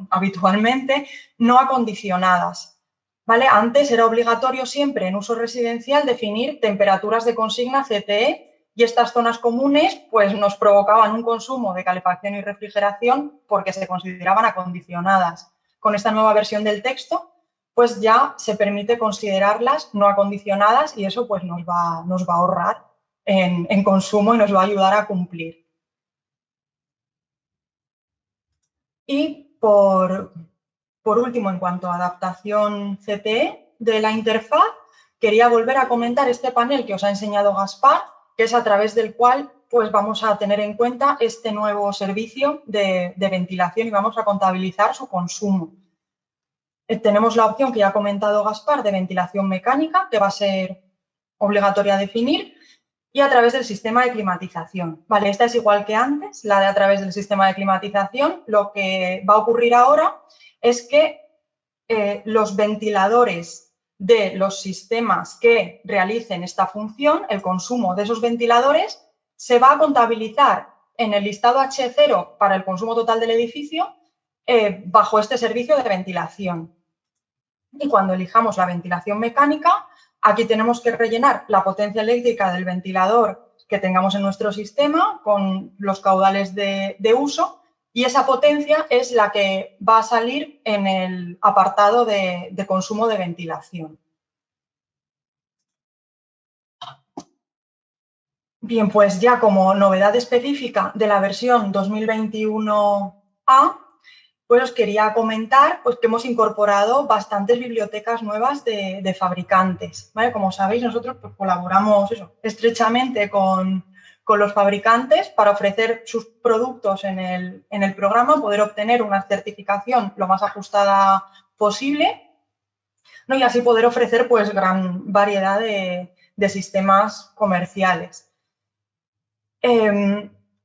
habitualmente no acondicionadas. ¿Vale? Antes era obligatorio siempre en uso residencial definir temperaturas de consigna CTE y estas zonas comunes pues, nos provocaban un consumo de calefacción y refrigeración porque se consideraban acondicionadas. Con esta nueva versión del texto, pues ya se permite considerarlas no acondicionadas y eso pues, nos va a ahorrar en consumo y nos va a ayudar a cumplir. Y por último, en cuanto a adaptación CTE de la interfaz, quería volver a comentar este panel que os ha enseñado Gaspar, que es a través del cual pues, vamos a tener en cuenta este nuevo servicio de ventilación y vamos a contabilizar su consumo. Tenemos la opción que ya ha comentado Gaspar de ventilación mecánica, que va a ser obligatoria definir, y a través del sistema de climatización. Vale, esta es igual que antes, la de a través del sistema de climatización. Lo que va a ocurrir ahora es que los ventiladores de los sistemas que realicen esta función, el consumo de esos ventiladores, se va a contabilizar en el listado H0 para el consumo total del edificio bajo este servicio de ventilación. Y cuando elijamos la ventilación mecánica, aquí tenemos que rellenar la potencia eléctrica del ventilador que tengamos en nuestro sistema con los caudales de uso y esa potencia es la que va a salir en el apartado de consumo de ventilación. Bien, pues ya como novedad específica de la versión 2021A, pues os quería comentar pues, que hemos incorporado bastantes bibliotecas nuevas de fabricantes. ¿Vale? Como sabéis, nosotros pues, colaboramos estrechamente con los fabricantes para ofrecer sus productos en el programa, poder obtener una certificación lo más ajustada posible, ¿no? Y así poder ofrecer pues, gran variedad de sistemas comerciales.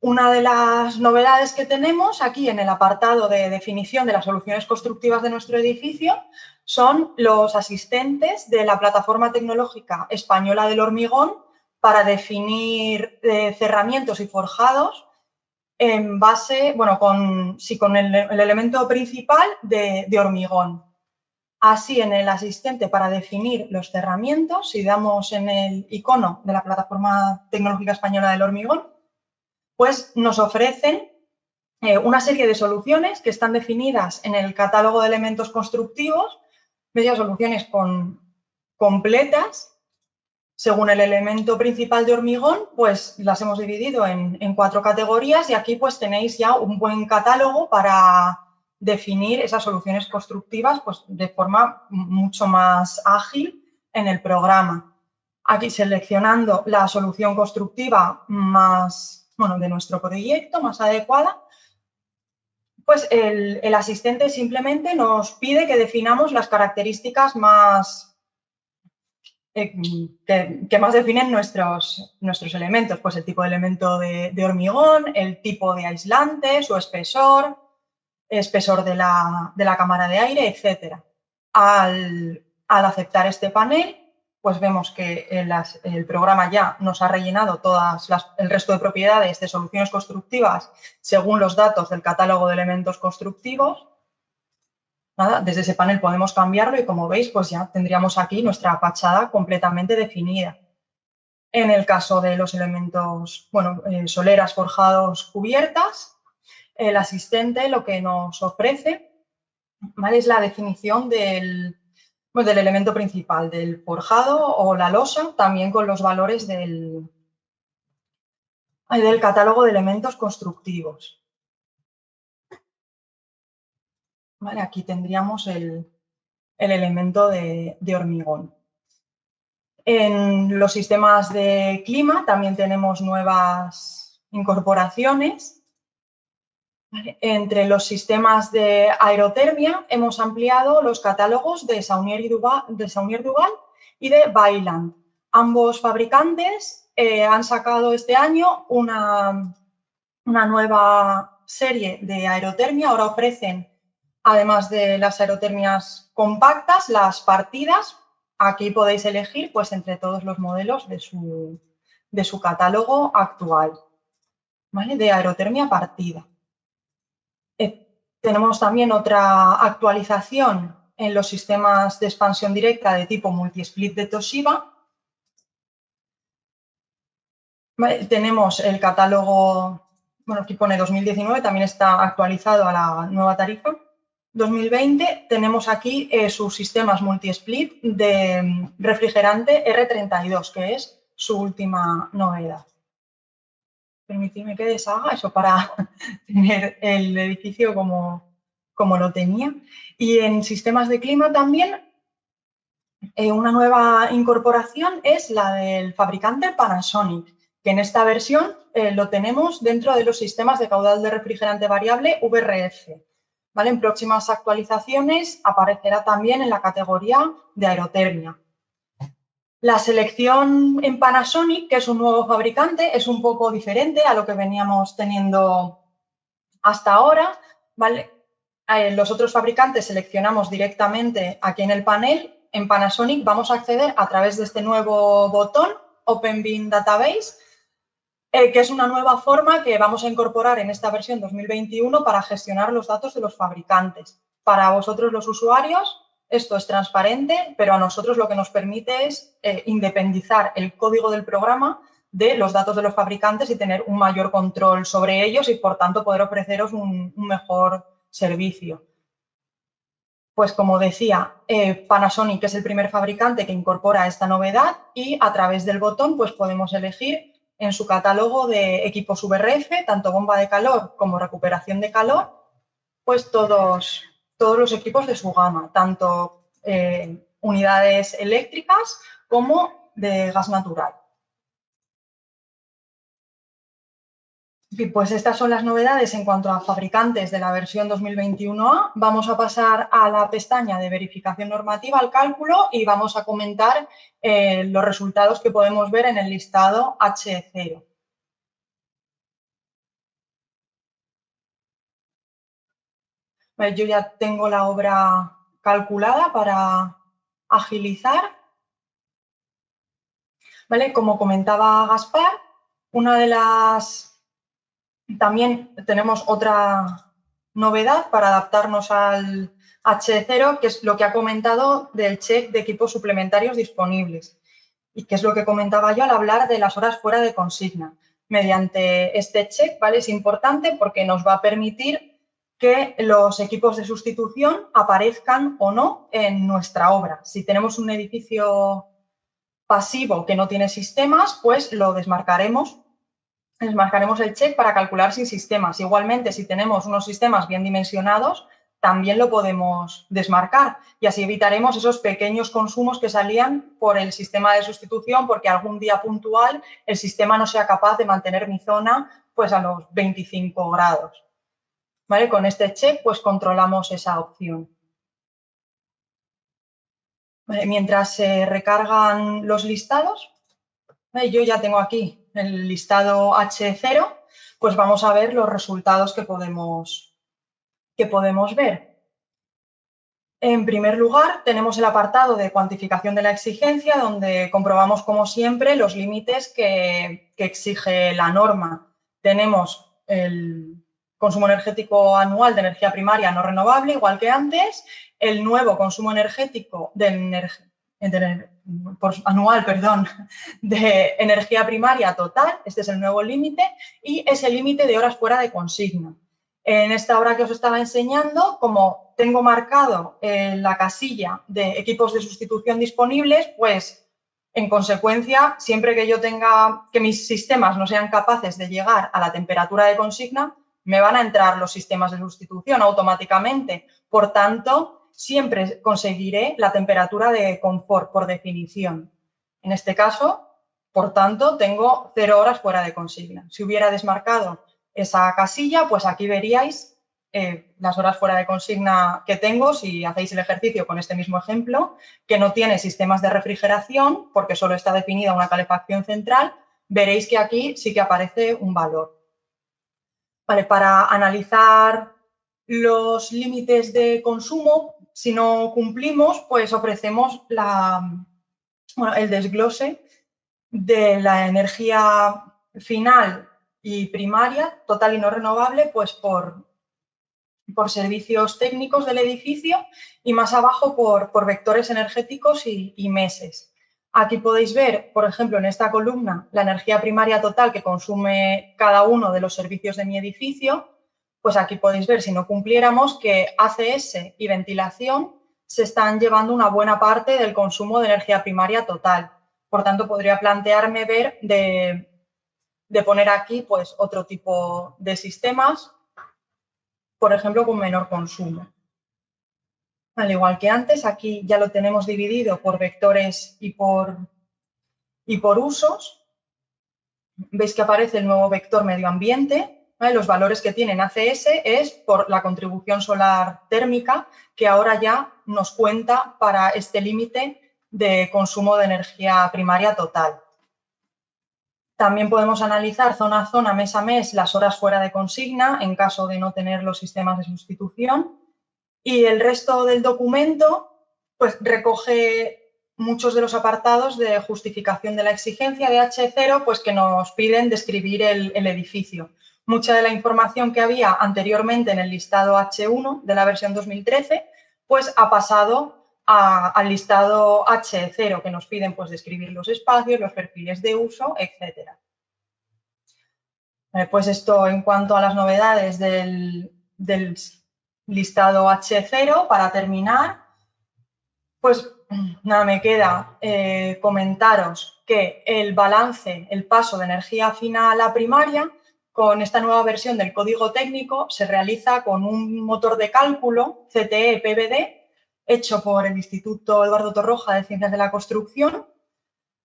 Una de las novedades que tenemos aquí en el apartado de definición de las soluciones constructivas de nuestro edificio son los asistentes de la Plataforma Tecnológica Española del Hormigón para definir cerramientos y forjados en base, bueno, con el elemento principal de hormigón. Así, en el asistente para definir los cerramientos, si damos en el icono de la Plataforma Tecnológica Española del Hormigón, pues nos ofrecen una serie de soluciones que están definidas en el catálogo de elementos constructivos, medias soluciones completas. Según el elemento principal de hormigón, pues las hemos dividido en 4 categorías y aquí pues tenéis ya un buen catálogo para definir esas soluciones constructivas pues, de forma mucho más ágil en el programa. Aquí seleccionando la solución constructiva más de nuestro proyecto, más adecuada, pues el asistente simplemente nos pide que definamos las características más que más definen nuestros elementos, pues el tipo de elemento de hormigón, el tipo de aislante, su espesor, espesor de la cámara de aire, etc. Al aceptar este panel, pues vemos que el programa ya nos ha rellenado el resto de propiedades de soluciones constructivas según los datos del catálogo de elementos constructivos. Nada, desde ese panel podemos cambiarlo y como veis, pues ya tendríamos aquí nuestra fachada completamente definida. En el caso de los elementos, soleras, forjados, cubiertas, el asistente lo que nos ofrece, ¿vale? Es la definición del elemento principal, del forjado o la losa, también con los valores del catálogo de elementos constructivos. ¿Vale? Aquí tendríamos el elemento de hormigón. En los sistemas de clima también tenemos nuevas incorporaciones. ¿Vale? Entre los sistemas de aerotermia hemos ampliado los catálogos de Saunier Duval y de Vaillant. Ambos fabricantes han sacado este año una nueva serie de aerotermia. Ahora ofrecen, además de las aerotermias compactas, las partidas. Aquí podéis elegir pues, entre todos los modelos de su catálogo actual, ¿vale? De aerotermia partida. Tenemos también otra actualización en los sistemas de expansión directa de tipo multi-split de Toshiba. Vale, tenemos el catálogo, bueno, aquí pone 2019, también está actualizado a la nueva tarifa. 2020 tenemos aquí sus sistemas multi-split de refrigerante R32, que es su última novedad. Permitidme que deshaga eso para tener el edificio como lo tenía. Y en sistemas de clima también, una nueva incorporación es la del fabricante Panasonic, que en esta versión lo tenemos dentro de los sistemas de caudal de refrigerante variable VRF. ¿Vale? En próximas actualizaciones aparecerá también en la categoría de aerotermia. La selección en Panasonic, que es un nuevo fabricante, es un poco diferente a lo que veníamos teniendo hasta ahora, ¿vale? Los otros fabricantes seleccionamos directamente aquí en el panel. En Panasonic vamos a acceder a través de este nuevo botón, Open Bin Database, que es una nueva forma que vamos a incorporar en esta versión 2021 para gestionar los datos de los fabricantes. Para vosotros los usuarios esto es transparente, pero a nosotros lo que nos permite es independizar el código del programa de los datos de los fabricantes y tener un mayor control sobre ellos y, por tanto, poder ofreceros un mejor servicio. Pues como decía, Panasonic es el primer fabricante que incorpora esta novedad y a través del botón pues podemos elegir en su catálogo de equipos VRF, tanto bomba de calor como recuperación de calor, pues todos los equipos de su gama, tanto unidades eléctricas como de gas natural. Y pues estas son las novedades en cuanto a fabricantes de la versión 2021A. Vamos a pasar a la pestaña de verificación normativa al cálculo y vamos a comentar los resultados que podemos ver en el listado H0. Vale, yo ya tengo la obra calculada para agilizar. ¿Vale? Como comentaba Gaspar, una de las... También tenemos otra novedad para adaptarnos al H0, que es lo que ha comentado del check de equipos suplementarios disponibles. Y que es lo que comentaba yo al hablar de las horas fuera de consigna. Mediante este check, ¿vale? Es importante porque nos va a permitir que los equipos de sustitución aparezcan o no en nuestra obra. Si tenemos un edificio pasivo que no tiene sistemas, pues lo desmarcaremos el check para calcular sin sistemas. Igualmente, si tenemos unos sistemas bien dimensionados, también lo podemos desmarcar y así evitaremos esos pequeños consumos que salían por el sistema de sustitución porque algún día puntual el sistema no sea capaz de mantener mi zona pues a los 25 grados. ¿Vale? Con este check pues controlamos esa opción. ¿Vale? Mientras se recargan los listados, yo ya tengo aquí el listado H0, pues vamos a ver los resultados que podemos ver. En primer lugar, tenemos el apartado de cuantificación de la exigencia, donde comprobamos, como siempre, los límites que exige la norma. Tenemos el consumo energético anual de energía primaria no renovable, igual que antes, el nuevo consumo energético anual de energía primaria total, este es el nuevo límite, y ese límite de horas fuera de consigna. En esta obra que os estaba enseñando, como tengo marcado la casilla de equipos de sustitución disponibles, pues en consecuencia, siempre que yo tenga que mis sistemas no sean capaces de llegar a la temperatura de consigna, me van a entrar los sistemas de sustitución automáticamente. Por tanto, siempre conseguiré la temperatura de confort por definición. En este caso, por tanto, tengo 0 horas fuera de consigna. Si hubiera desmarcado esa casilla, pues aquí veríais las horas fuera de consigna que tengo, si hacéis el ejercicio con este mismo ejemplo, que no tiene sistemas de refrigeración, porque solo está definida una calefacción central, veréis que aquí sí que aparece un valor. Vale, para analizar los límites de consumo, si no cumplimos, pues ofrecemos el desglose de la energía final y primaria, total y no renovable, pues por servicios técnicos del edificio y más abajo por vectores energéticos y meses. Aquí podéis ver, por ejemplo, en esta columna, la energía primaria total que consume cada uno de los servicios de mi edificio. Pues aquí podéis ver, si no cumpliéramos, que ACS y ventilación se están llevando una buena parte del consumo de energía primaria total. Por tanto, podría plantearme ver de poner aquí pues, otro tipo de sistemas, por ejemplo, con menor consumo. Al igual que antes, aquí ya lo tenemos dividido por vectores y por usos. Veis que aparece el nuevo vector medio ambiente. ¿Vale? Los valores que tienen ACS es por la contribución solar térmica, que ahora ya nos cuenta para este límite de consumo de energía primaria total. También podemos analizar zona a zona, mes a mes, las horas fuera de consigna, en caso de no tener los sistemas de sustitución. Y el resto del documento pues, recoge muchos de los apartados de justificación de la exigencia de H0 pues, que nos piden describir el edificio. Mucha de la información que había anteriormente en el listado H1 de la versión 2013 pues, ha pasado al listado H0, que nos piden pues, describir los espacios, los perfiles de uso, etc. Pues esto en cuanto a las novedades del listado H0. Para terminar, pues nada, me queda comentaros que el balance, el paso de energía fina a la primaria, con esta nueva versión del código técnico, se realiza con un motor de cálculo CTE-PVD, hecho por el Instituto Eduardo Torroja de Ciencias de la Construcción.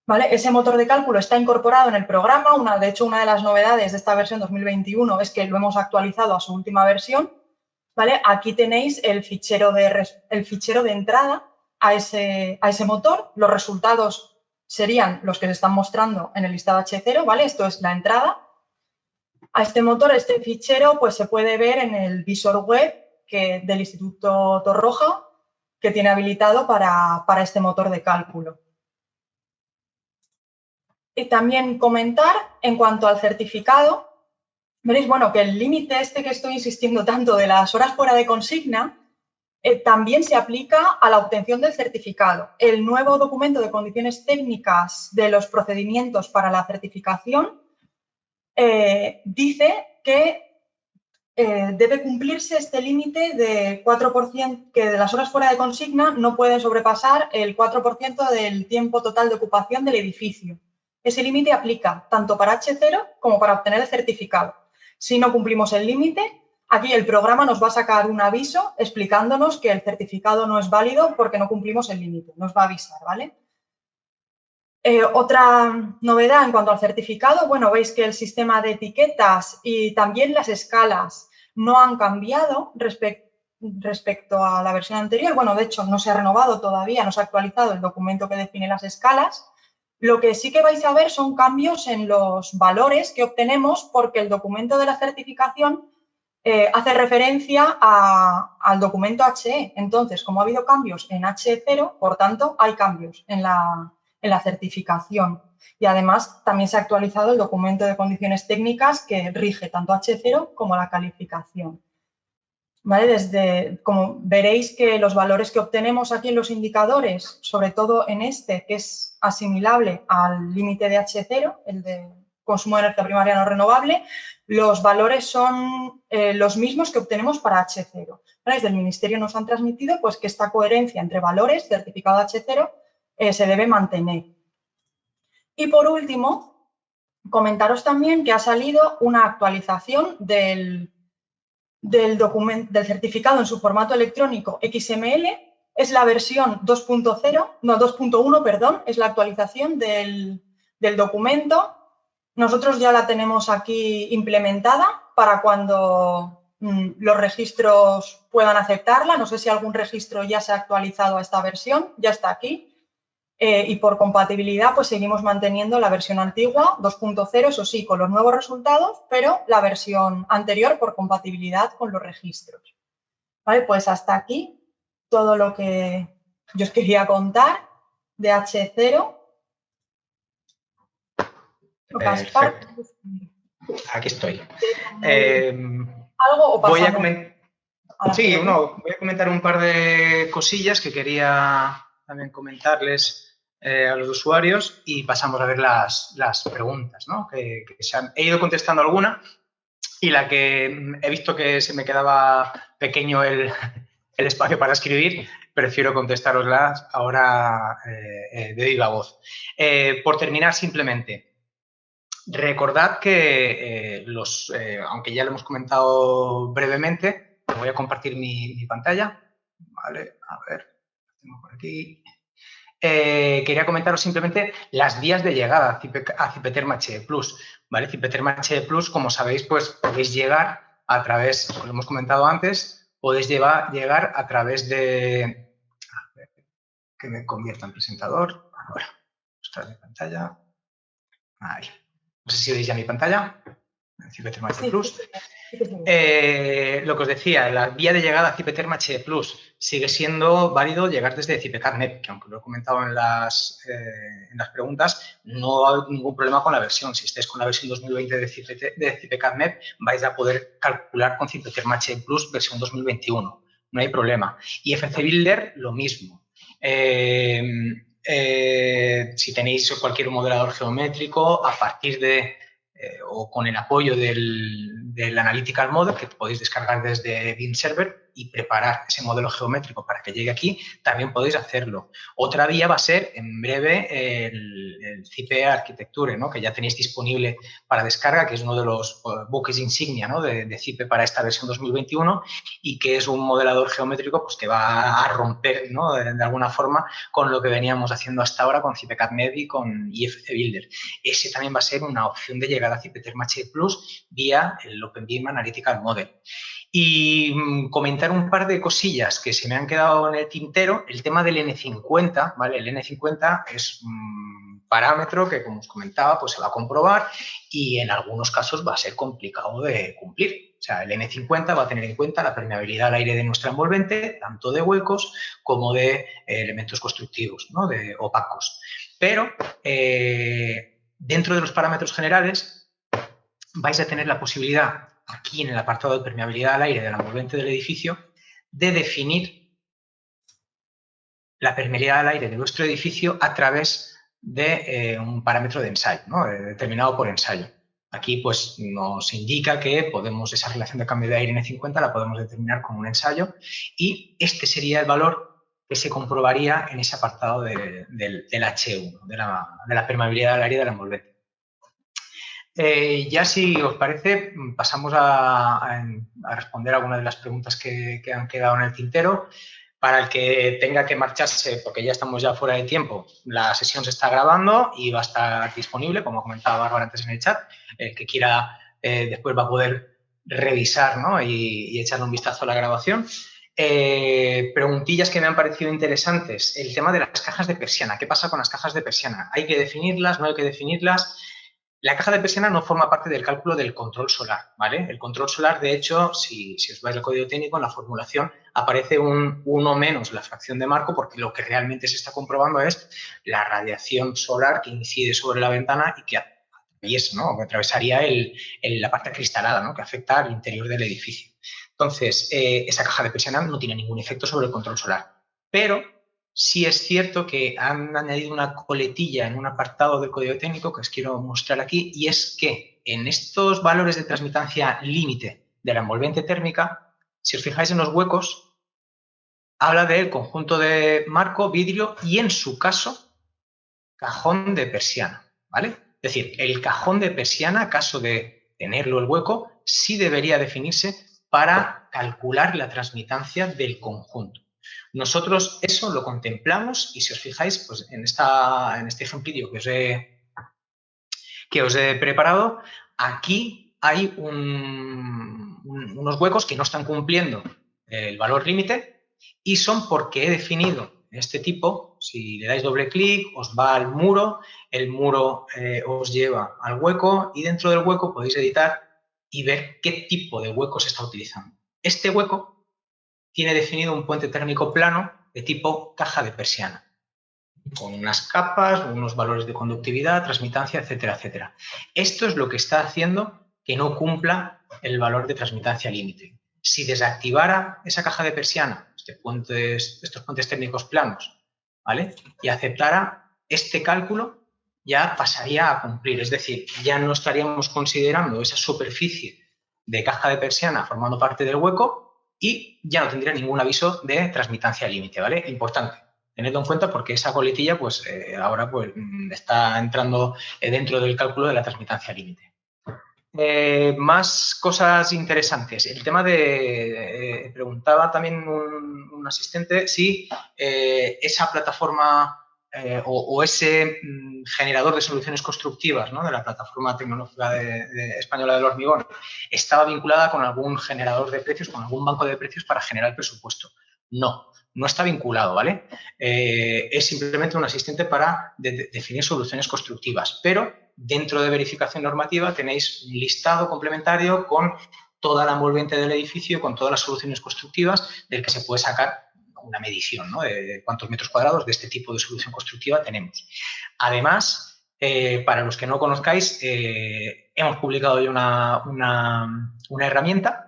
¿Vale? Ese motor de cálculo está incorporado en el programa. De hecho, una de las novedades de esta versión 2021 es que lo hemos actualizado a su última versión. ¿Vale? Aquí tenéis el fichero de entrada a ese motor. Los resultados serían los que se están mostrando en el listado H0. ¿Vale? Esto es la entrada a este motor. Este fichero pues, se puede ver en el visor web del Instituto Torroja, que tiene habilitado para este motor de cálculo. Y también comentar en cuanto al certificado, veréis, bueno, que el límite este que estoy insistiendo tanto de las horas fuera de consigna también se aplica a la obtención del certificado. El nuevo documento de condiciones técnicas de los procedimientos para la certificación dice que debe cumplirse este límite de 4%, que de las horas fuera de consigna no pueden sobrepasar el 4% del tiempo total de ocupación del edificio. Ese límite aplica tanto para H0 como para obtener el certificado. Si no cumplimos el límite, aquí el programa nos va a sacar un aviso explicándonos que el certificado no es válido porque no cumplimos el límite. Nos va a avisar, ¿vale? Otra novedad en cuanto al certificado, bueno, veis que el sistema de etiquetas y también las escalas no han cambiado respecto a la versión anterior. Bueno, de hecho, no se ha renovado todavía, no se ha actualizado el documento que define las escalas. Lo que sí que vais a ver son cambios en los valores que obtenemos porque el documento de la certificación hace referencia al documento HE. Entonces, como ha habido cambios en H0, por tanto, hay cambios en la certificación. Y además, también se ha actualizado el documento de condiciones técnicas que rige tanto H0 como la calificación. ¿Vale? Como veréis que los valores que obtenemos aquí en los indicadores, sobre todo en este, que es asimilable al límite de H0, el de consumo de energía primaria no renovable, los valores son los mismos que obtenemos para H0. ¿Vale? Desde el Ministerio nos han transmitido pues, que esta coherencia entre valores, certificado H0, se debe mantener. Y por último, comentaros también que ha salido una actualización del certificado en su formato electrónico XML. Es la versión 2.1, perdón, es la actualización del documento. Nosotros ya la tenemos aquí implementada para cuando los registros puedan aceptarla. No sé si algún registro ya se ha actualizado a esta versión, ya está aquí. Y por compatibilidad, pues seguimos manteniendo la versión antigua, 2.0, eso sí, con los nuevos resultados, pero la versión anterior por compatibilidad con los registros. Vale, pues hasta aquí todo lo que yo os quería contar de H0. Perfecto. Aquí estoy. ¿Algo o voy a comentar un par de cosillas que quería también comentarles a los usuarios y pasamos a ver las preguntas, ¿no? He ido contestando alguna y la que he visto que se me quedaba pequeño el espacio para escribir, prefiero contestaroslas ahora de viva voz. Por terminar, simplemente, recordad que aunque ya lo hemos comentado brevemente, voy a compartir mi pantalla. Vale, a ver, lo tengo por aquí. Quería comentaros simplemente las vías de llegada a Cipeterm HE Plus. ¿Vale? Cipeterm HE Plus, como sabéis, pues podéis llegar a través, como lo hemos comentado antes, podéis llegar a través de... A ver, que me convierta en presentador. Ahora, mostrar mi pantalla. Ahí. No sé si veis ya mi pantalla. Cipeterm HE Plus. Lo que os decía, la vía de llegada a Cipeterm HE Plus sigue siendo válido llegar desde CipeCAD-NEP, que aunque lo he comentado en las preguntas, no hay ningún problema con la versión. Si estáis con la versión 2020 de CipeCAD-NEP, vais a poder calcular con Cipeterm HE Plus versión 2021. No hay problema. Y FC Builder, lo mismo. Si tenéis cualquier modelador geométrico, a partir de o con el apoyo del Analytical Model que podéis descargar desde BIM Server y preparar ese modelo geométrico para que llegue aquí, también podéis hacerlo. Otra vía va a ser en breve el CIPE Architecture, ¿no? Que ya tenéis disponible para descarga, que es uno de los buques insignia, ¿no? de CIPE para esta versión 2021 y que es un modelador geométrico pues, que va a romper, ¿no? de alguna forma con lo que veníamos haciendo hasta ahora con CipeCAD-NEP y con IFC Builder. Ese también va a ser una opción de llegar a Cipeterm HE Plus vía el OpenBIM Analytical Model. Y comentar un par de cosillas que se me han quedado en el tintero. El tema del N50, ¿vale? El N50 es un parámetro que, como os comentaba, pues se va a comprobar y en algunos casos va a ser complicado de cumplir. O sea, el N50 va a tener en cuenta la permeabilidad al aire de nuestra envolvente, tanto de huecos como de elementos constructivos, ¿no? De opacos. Pero dentro de los parámetros generales vais a tener la posibilidad, aquí en el apartado de permeabilidad al aire de la envolvente del edificio, de definir la permeabilidad al aire de vuestro edificio a través de un parámetro de ensayo, ¿no? Determinado por ensayo. Aquí pues nos indica que podemos, esa relación de cambio de aire N50 la podemos determinar con un ensayo y este sería el valor que se comprobaría en ese apartado del H1, de la permeabilidad al aire de la envolvente. Ya si os parece, pasamos a responder algunas de las preguntas que han quedado en el tintero. Para el que tenga que marcharse, porque ya estamos ya fuera de tiempo, la sesión se está grabando y va a estar disponible, como comentaba Bárbara antes en el chat. El que quiera después va a poder revisar, ¿no? y echarle un vistazo a la grabación. Preguntillas que me han parecido interesantes. El tema de las cajas de persiana. ¿Qué pasa con las cajas de persiana? ¿Hay que definirlas? ¿No hay que definirlas? La caja de persiana no forma parte del cálculo del control solar, ¿vale? El control solar, de hecho, si os vais al código técnico, en la formulación aparece un 1 menos la fracción de marco porque lo que realmente se está comprobando es la radiación solar que incide sobre la ventana y que atraviesa, ¿no? Que atravesaría la parte acristalada, ¿no? Que afecta al interior del edificio. Entonces, esa caja de persiana no tiene ningún efecto sobre el control solar, pero sí es cierto que han añadido una coletilla en un apartado del código técnico que os quiero mostrar aquí, y es que en estos valores de transmitancia límite de la envolvente térmica, si os fijáis en los huecos, habla del conjunto de marco, vidrio y, en su caso, cajón de persiana, ¿vale? Es decir, el cajón de persiana, caso de tenerlo el hueco, sí debería definirse para calcular la transmitancia del conjunto. Nosotros eso lo contemplamos y si os fijáis, pues en este ejemplillo que os he preparado, aquí hay unos huecos que no están cumpliendo el valor límite y son porque he definido este tipo. Si le dais doble clic, os va al muro, el muro os lleva al hueco y dentro del hueco podéis editar y ver qué tipo de hueco se está utilizando. Este hueco tiene definido un puente térmico plano de tipo caja de persiana, con unas capas, unos valores de conductividad, transmitancia, etcétera, etcétera. Esto es lo que está haciendo que no cumpla el valor de transmitancia límite. Si desactivara esa caja de persiana, estos puentes térmicos planos, ¿vale? Y aceptara este cálculo ya pasaría a cumplir. Es decir, ya no estaríamos considerando esa superficie de caja de persiana formando parte del hueco y ya no tendría ningún aviso de transmitancia límite, ¿vale? Importante. Tenedlo en cuenta porque esa coletilla pues, ahora pues, está entrando dentro del cálculo de la transmitancia límite. Más cosas interesantes. El tema de, preguntaba también un asistente si esa plataforma o ese generador de soluciones constructivas, ¿no?, de la plataforma tecnológica española del hormigón estaba vinculada con algún generador de precios, con algún banco de precios para generar presupuesto. No, no está vinculado, ¿vale? Es simplemente un asistente para definir soluciones constructivas, pero dentro de verificación normativa tenéis un listado complementario con toda la envolvente del edificio, con todas las soluciones constructivas del que se puede sacar una medición, ¿no?, de cuántos metros cuadrados de este tipo de solución constructiva tenemos. Además, para los que no conozcáis, hemos publicado hoy una herramienta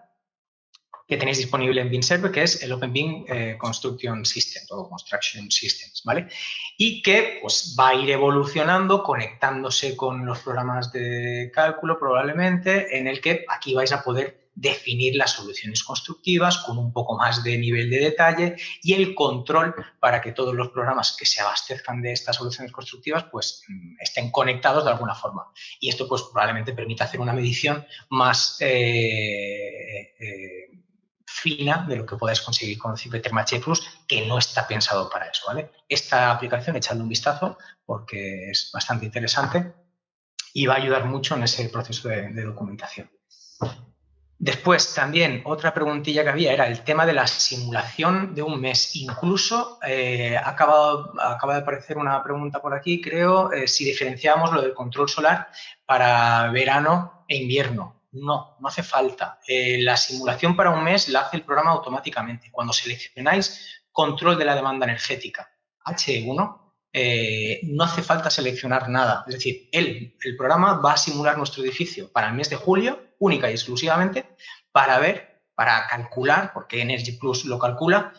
que tenéis disponible en BIM-Server, que es el OpenBIM Construction System o Construction Systems, ¿vale? Y que pues, va a ir evolucionando, conectándose con los programas de cálculo probablemente, en el que aquí vais a poder definir las soluciones constructivas con un poco más de nivel de detalle y el control para que todos los programas que se abastezcan de estas soluciones constructivas pues estén conectados de alguna forma. Y esto pues probablemente permita hacer una medición más fina de lo que podáis conseguir con CipreTerm Plus, que no está pensado para eso, ¿vale? Esta aplicación, echadle un vistazo porque es bastante interesante y va a ayudar mucho en ese proceso de documentación. Después, también, otra preguntilla que había era el tema de la simulación de un mes. Incluso acaba de aparecer una pregunta por aquí, creo, si diferenciamos lo del control solar para verano e invierno. No, no hace falta. La simulación para un mes la hace el programa automáticamente. Cuando seleccionáis control de la demanda energética, H1, no hace falta seleccionar nada. Es decir, el programa va a simular nuestro edificio para el mes de julio, única y exclusivamente, para calcular, porque Energy Plus lo calcula,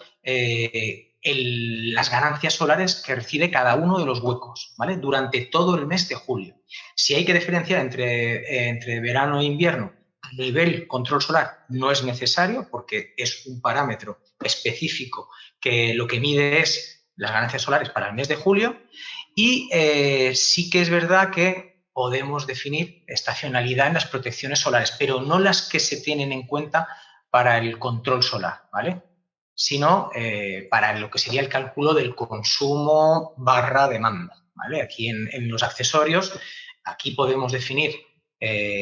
las ganancias solares que recibe cada uno de los huecos, ¿vale?, durante todo el mes de julio. Si hay que diferenciar entre verano e invierno a nivel control solar, no es necesario porque es un parámetro específico que lo que mide es las ganancias solares para el mes de julio y sí que es verdad que podemos definir estacionalidad en las protecciones solares, pero no las que se tienen en cuenta para el control solar, ¿vale?, sino para lo que sería el cálculo del consumo barra demanda, ¿vale? Aquí en los accesorios, aquí podemos definir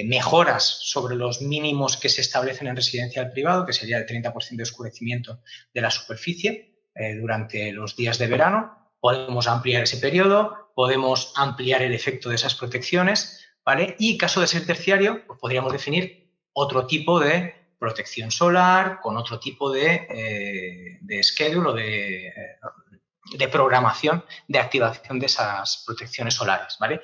mejoras sobre los mínimos que se establecen en residencial privado, que sería el 30% de oscurecimiento de la superficie durante los días de verano. Podemos ampliar ese periodo, podemos ampliar el efecto de esas protecciones, ¿vale? Y en caso de ser terciario, pues podríamos definir otro tipo de protección solar, con otro tipo de schedule o de programación de activación de esas protecciones solares, ¿vale?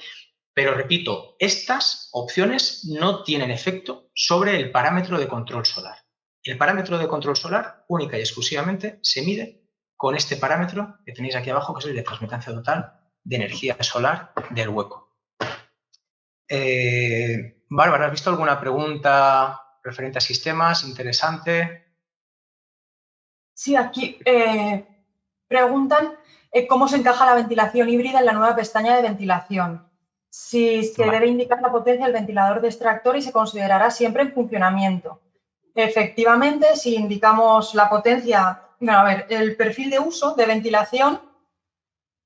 Pero repito, estas opciones no tienen efecto sobre el parámetro de control solar. El parámetro de control solar única y exclusivamente se mide con este parámetro que tenéis aquí abajo, que es el de transmitancia total de energía solar del hueco. Bárbara, ¿has visto alguna pregunta referente a sistemas interesante? Sí, aquí preguntan cómo se encaja la ventilación híbrida en la nueva pestaña de ventilación. Si se debe indicar la potencia del ventilador de extractor y se considerará siempre en funcionamiento. Efectivamente, si indicamos la potencia, bueno, a ver, el perfil de uso de ventilación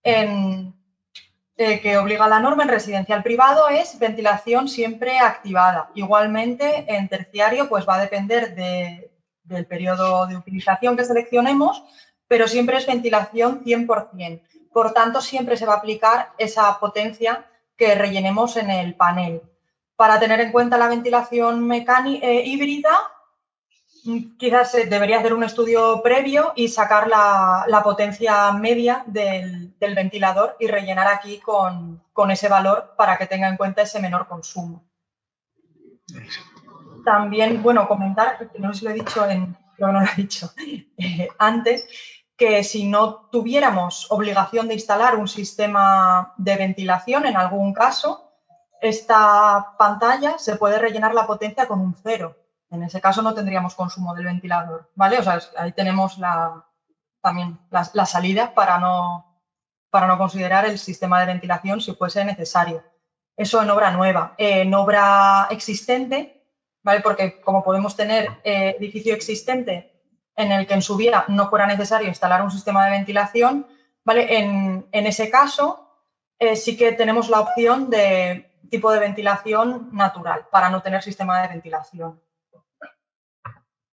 que obliga la norma en residencial privado es ventilación siempre activada. Igualmente, en terciario, pues va a depender del periodo de utilización que seleccionemos, pero siempre es ventilación 100%. Por tanto, siempre se va a aplicar esa potencia que rellenemos en el panel. Para tener en cuenta la ventilación híbrida, quizás debería hacer un estudio previo y sacar la potencia media del ventilador y rellenar aquí con ese valor para que tenga en cuenta ese menor consumo. También, bueno, comentar, que no sé si lo he dicho, creo que no lo he dicho antes, que si no tuviéramos obligación de instalar un sistema de ventilación, en algún caso, esta pantalla se puede rellenar la potencia con un 0. En ese caso no tendríamos consumo del ventilador, ¿vale? O sea, ahí tenemos también la salida para no considerar el sistema de ventilación si fuese necesario. Eso en obra nueva. En obra existente, ¿vale? Porque como podemos tener edificio existente en el que en su vida no fuera necesario instalar un sistema de ventilación, ¿vale? En ese caso sí que tenemos la opción de tipo de ventilación natural para no tener sistema de ventilación.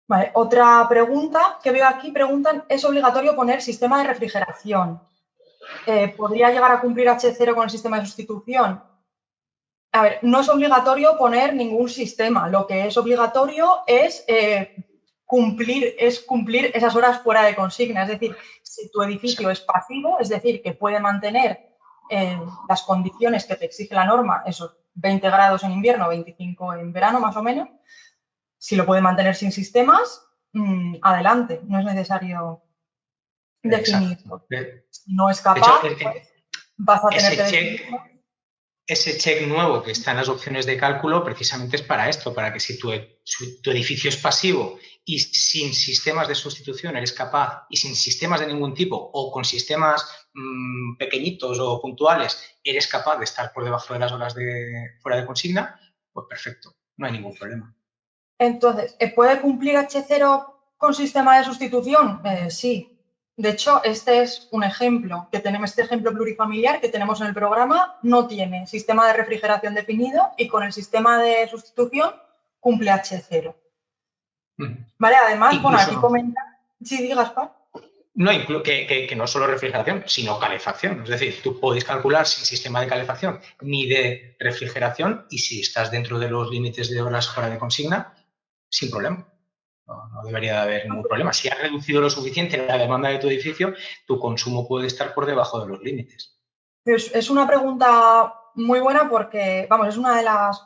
Vale, otra pregunta que veo aquí, preguntan, ¿es obligatorio poner sistema de refrigeración? ¿Podría llegar a cumplir H0 con el sistema de sustitución? A ver, no es obligatorio poner ningún sistema. Lo que es obligatorio es cumplir esas horas fuera de consigna. Es decir, si tu edificio es pasivo, es decir, que puede mantener las condiciones que te exige la norma, esos 20 grados en invierno, 25 en verano más o menos, si lo puede mantener sin sistemas, adelante, no es necesario definirlo. Si no es capaz, pues, vas a tener que definirlo. Ese check nuevo que está en las opciones de cálculo precisamente es para esto, para que si tu edificio es pasivo y sin sistemas de sustitución eres capaz, y sin sistemas de ningún tipo o con sistemas pequeñitos o puntuales, eres capaz de estar por debajo de las horas fuera de consigna, pues perfecto, no hay ningún problema. Entonces, ¿puede cumplir H0 con sistema de sustitución? Sí. De hecho, este es un ejemplo que tenemos, este ejemplo plurifamiliar que tenemos en el programa no tiene sistema de refrigeración definido y con el sistema de sustitución cumple H0. Vale, además, incluso, bueno, aquí comenta... Sí, digas, Gaspar. No, que no solo refrigeración, sino calefacción. Es decir, tú puedes calcular sin sistema de calefacción ni de refrigeración y si estás dentro de los límites de horas fuera de consigna, sin problema. No debería de haber ningún problema. Si has reducido lo suficiente la demanda de tu edificio, tu consumo puede estar por debajo de los límites. Es una pregunta muy buena porque, vamos, es una de las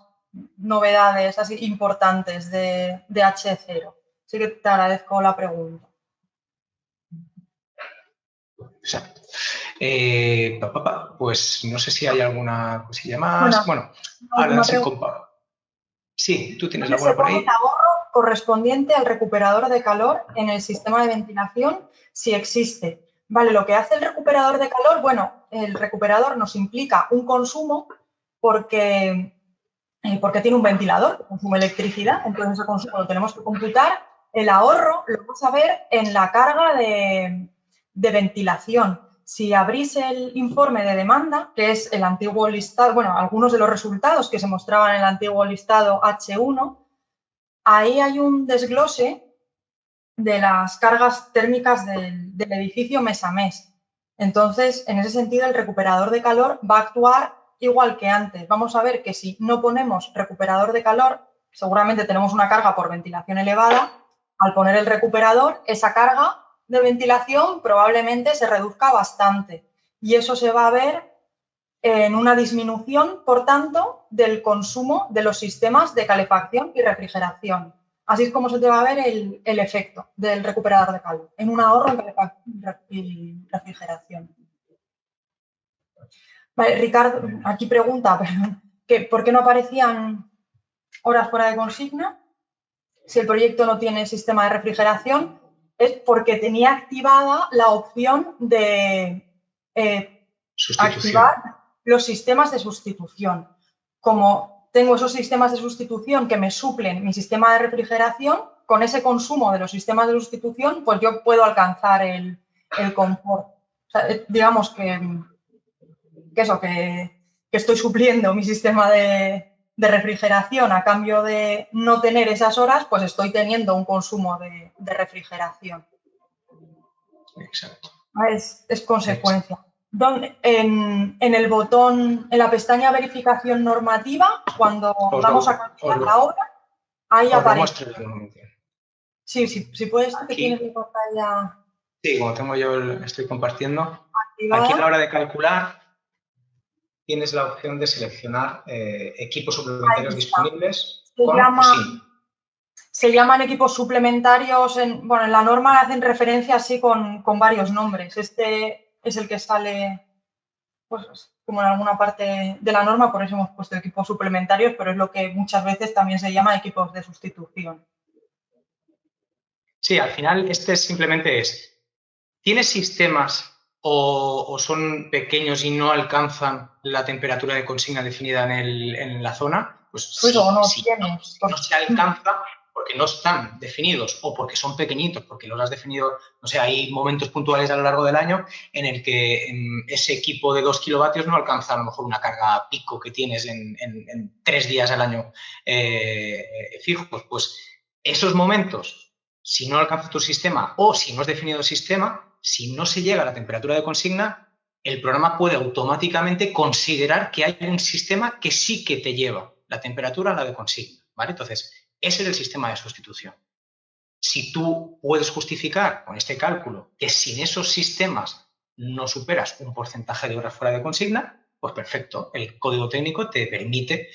novedades así importantes de H0. Así que te agradezco la pregunta. Exacto. Pues no sé si hay alguna cosilla más. Bueno, ahora sí comparo. Sí, tú tienes alguna por ahí. El ahorro correspondiente al recuperador de calor en el sistema de ventilación, si existe. Vale, lo que hace el recuperador de calor, bueno, el recuperador nos implica un consumo porque tiene un ventilador que consume electricidad, entonces ese consumo lo tenemos que computar. El ahorro lo vamos a ver en la carga de ventilación. Si abrís el informe de demanda, que es el antiguo listado, bueno, algunos de los resultados que se mostraban en el antiguo listado H1, ahí hay un desglose de las cargas térmicas del edificio mes a mes. Entonces, en ese sentido, el recuperador de calor va a actuar igual que antes. Vamos a ver que si no ponemos recuperador de calor, seguramente tenemos una carga por ventilación elevada. Al poner el recuperador, esa carga de ventilación probablemente se reduzca bastante. Y eso se va a ver en una disminución, por tanto, del consumo de los sistemas de calefacción y refrigeración. Así es como se te va a ver el efecto del recuperador de calor, en un ahorro en calefacción y refrigeración. Vale, Ricardo, aquí pregunta, ¿por qué no aparecían horas fuera de consigna? Si el proyecto no tiene sistema de refrigeración, es porque tenía activada la opción de activar los sistemas de sustitución. Como tengo esos sistemas de sustitución que me suplen mi sistema de refrigeración, con ese consumo de los sistemas de sustitución, pues yo puedo alcanzar el confort. O sea, digamos que estoy supliendo mi sistema de refrigeración a cambio de no tener esas horas, pues estoy teniendo un consumo de refrigeración. Exacto. Es consecuencia. En el botón, en la pestaña verificación normativa, cuando vamos a calcular la hora, ahí aparece. Sí, puedes, tú que tienes mi pantalla. Sí, como tengo yo, estoy compartiendo. Activada. Aquí a la hora de calcular tienes la opción de seleccionar equipos suplementarios disponibles. Se llama Se llaman equipos suplementarios, en la norma hacen referencia así con varios nombres. Este es el que sale, pues, como en alguna parte de la norma, por eso hemos puesto equipos suplementarios, pero es lo que muchas veces también se llama equipos de sustitución. Sí, al final simplemente ¿tienes sistemas o son pequeños y no alcanzan la temperatura de consigna definida en la zona? Pues Pues o no si tienes. no se alcanza porque no están definidos o porque son pequeñitos, porque los has definido, no sé, hay momentos puntuales a lo largo del año en el que ese equipo de 2 kilovatios no alcanza a lo mejor una carga pico que tienes en 3 días al año fijos. Pues esos momentos, si no alcanza tu sistema o si no has definido el sistema, si no se llega a la temperatura de consigna, el programa puede automáticamente considerar que hay un sistema que sí que te lleva la temperatura a la de consigna, ¿vale? Entonces, ese es el sistema de sustitución. Si tú puedes justificar con este cálculo que sin esos sistemas no superas un porcentaje de horas fuera de consigna, pues perfecto, el código técnico te permite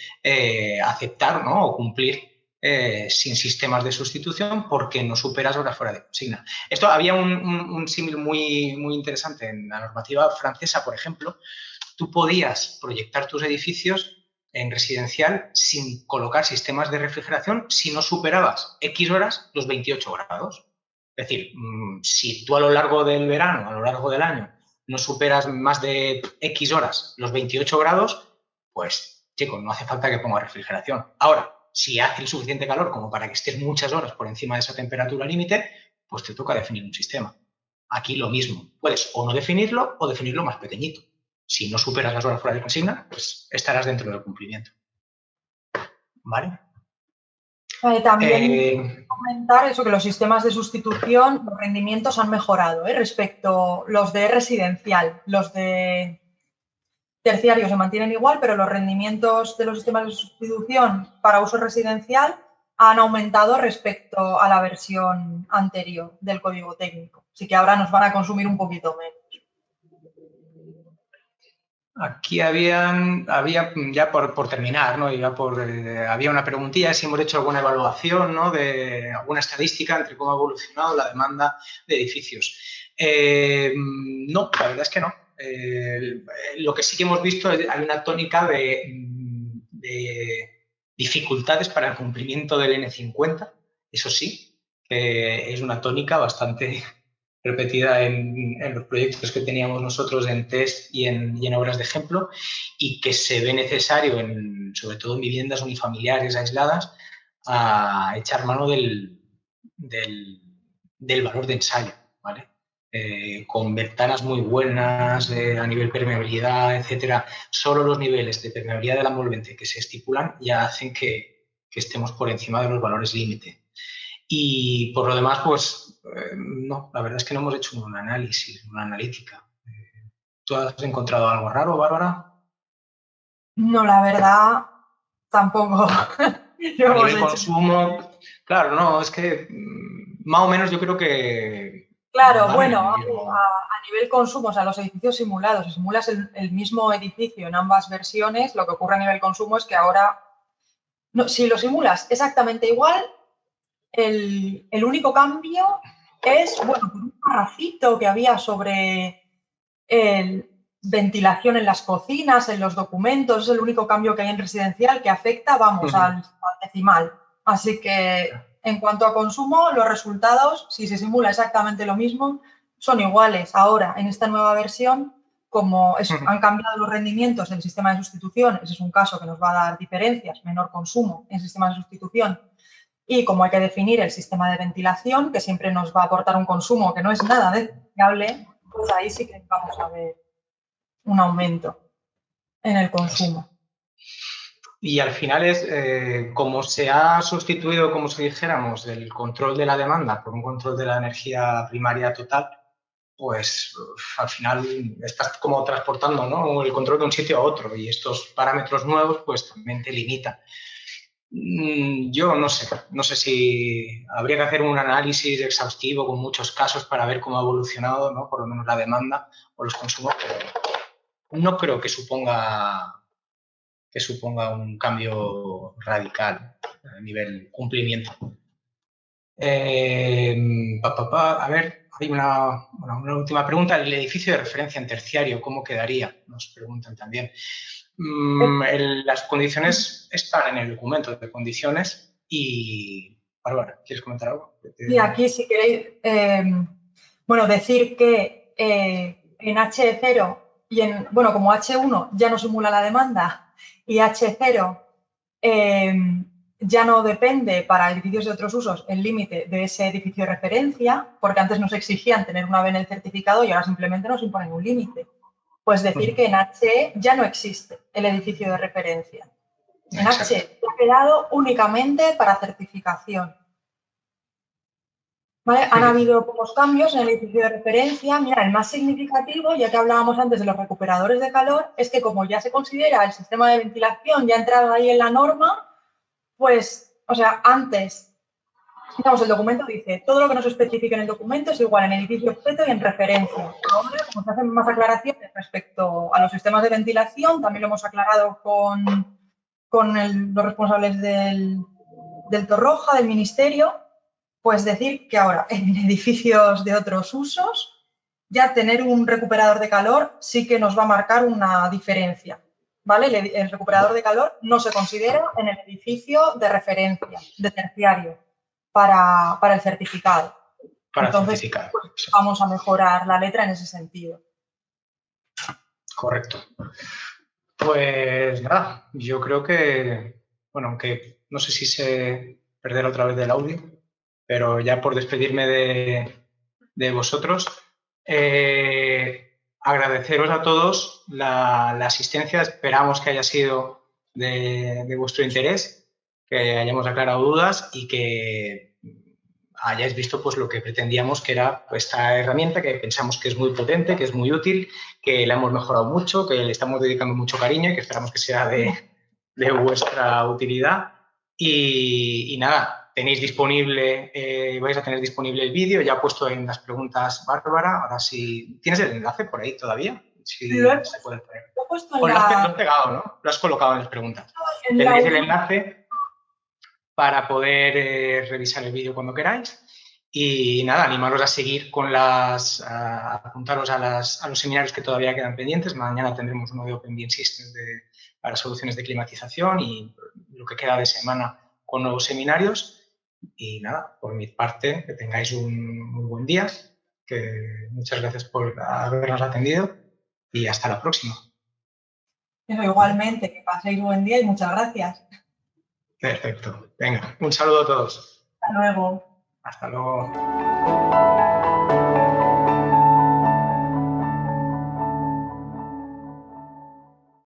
aceptar, ¿no?, o cumplir sin sistemas de sustitución porque no superas horas fuera de consigna. Esto había un símil muy, muy interesante en la normativa francesa, por ejemplo. Tú podías proyectar tus edificios en residencial sin colocar sistemas de refrigeración si no superabas X horas los 28 grados. Es decir, si tú a lo largo del verano, a lo largo del año, no superas más de X horas los 28 grados, pues, chicos, no hace falta que ponga refrigeración. Ahora, si hace el suficiente calor como para que estés muchas horas por encima de esa temperatura límite, pues te toca definir un sistema. Aquí lo mismo. Puedes o no definirlo o definirlo más pequeñito. Si no superas las horas fuera de consigna, pues estarás dentro del cumplimiento. ¿Vale? También comentar eso, que los sistemas de sustitución, los rendimientos han mejorado respecto a los de residencial. Los de terciario se mantienen igual, pero los rendimientos de los sistemas de sustitución para uso residencial han aumentado respecto a la versión anterior del código técnico. Así que ahora nos van a consumir un poquito menos. Aquí había, ya por terminar, ¿no? Había una preguntilla si hemos hecho alguna evaluación, ¿no?, de alguna estadística entre cómo ha evolucionado la demanda de edificios. No, la verdad es que no. Lo que sí que hemos visto es hay una tónica de dificultades para el cumplimiento del N50, eso sí, que es una tónica bastante repetida en los proyectos que teníamos nosotros en test y en obras de ejemplo, y que se ve necesario, sobre todo en viviendas unifamiliares aisladas, a echar mano del valor de ensayo, ¿vale? Con ventanas muy buenas a nivel permeabilidad, etcétera. Solo los niveles de permeabilidad del envolvente que se estipulan ya hacen que estemos por encima de los valores límite. Y por lo demás, pues no, la verdad es que no hemos hecho un análisis, una analítica. ¿Tú has encontrado algo raro, Bárbara? No, la verdad, tampoco. A nivel consumo, claro, no, es que más o menos yo creo que... Claro, bueno, a nivel consumo, o sea, los edificios simulados, si simulas el mismo edificio en ambas versiones, lo que ocurre a nivel consumo es que ahora, no, si lo simulas exactamente igual, el único cambio es, bueno, un parrafito que había sobre ventilación en las cocinas, en los documentos, es el único cambio que hay en residencial que afecta, vamos, al decimal. Así que, en cuanto a consumo, los resultados, si se simula exactamente lo mismo, son iguales. Ahora, en esta nueva versión, como han cambiado los rendimientos del sistema de sustitución, ese es un caso que nos va a dar diferencias, menor consumo en sistemas de sustitución, y como hay que definir el sistema de ventilación, que siempre nos va a aportar un consumo que no es nada despreciable, pues ahí sí que vamos a ver un aumento en el consumo. Y al final es, como se ha sustituido, como si dijéramos, el control de la demanda por un control de la energía primaria total, pues al final estás como transportando, ¿no?, el control de un sitio a otro, y estos parámetros nuevos pues también te limitan. Yo no sé si habría que hacer un análisis exhaustivo con muchos casos para ver cómo ha evolucionado, ¿no?, por lo menos la demanda o los consumos, pero no creo que suponga un cambio radical a nivel cumplimiento. A ver, hay una última pregunta. El edificio de referencia en terciario, ¿cómo quedaría? Nos preguntan también. Las condiciones están en el documento de condiciones y, Bárbara, ¿quieres comentar algo? Y aquí, si queréis, bueno, decir que en H0 y bueno, como H1 ya no simula la demanda y H0 ya no depende para edificios de otros usos el límite de ese edificio de referencia, porque antes nos exigían tener una B en el certificado y ahora simplemente nos imponen un límite. Pues decir que en H ya no existe el edificio de referencia. En H se ha quedado únicamente para certificación. ¿Vale? Han habido pocos cambios en el edificio de referencia. Mira, el más significativo, ya que hablábamos antes de los recuperadores de calor, es que como ya se considera el sistema de ventilación ya entrado ahí en la norma, pues, o sea, antes, digamos, el documento dice, todo lo que nos especifique en el documento es igual en edificio objeto y en referencia. Ahora, como se hacen más aclaraciones respecto a los sistemas de ventilación, también lo hemos aclarado con los responsables del Torroja, del Ministerio, pues decir que ahora en edificios de otros usos ya tener un recuperador de calor sí que nos va a marcar una diferencia, ¿vale? El recuperador de calor no se considera en el edificio de referencia, de terciario, para el certificado. Entonces, pues, vamos a mejorar la letra en ese sentido. Correcto. Pues nada, yo creo que, bueno, aunque no sé si se perderá otra vez el audio, pero ya por despedirme de vosotros, agradeceros a todos la asistencia. Esperamos que haya sido de vuestro interés, que hayamos aclarado dudas y que hayáis visto pues lo que pretendíamos, que era esta herramienta que pensamos que es muy potente, que es muy útil, que la hemos mejorado mucho, que le estamos dedicando mucho cariño y que esperamos que sea de vuestra utilidad. Y nada, tenéis disponible, vais a tener disponible el vídeo, ya puesto en las preguntas Bárbara. Ahora sí, ¿tienes el enlace por ahí todavía? Sí, se puede poner. Lo he puesto en lo has pegado, ¿no? Lo has colocado en las preguntas. Tendréis el enlace para poder revisar el vídeo cuando queráis. Y nada, animaros a seguir con apuntaros a los seminarios que todavía quedan pendientes. Mañana tendremos uno de Open BIM Systems para soluciones de climatización y lo que queda de semana con nuevos seminarios. Y nada, por mi parte, que tengáis un muy buen día. Muchas gracias por habernos atendido y hasta la próxima. Igualmente, que paséis buen día y muchas gracias. Perfecto. Venga, un saludo a todos. Hasta luego. Hasta luego.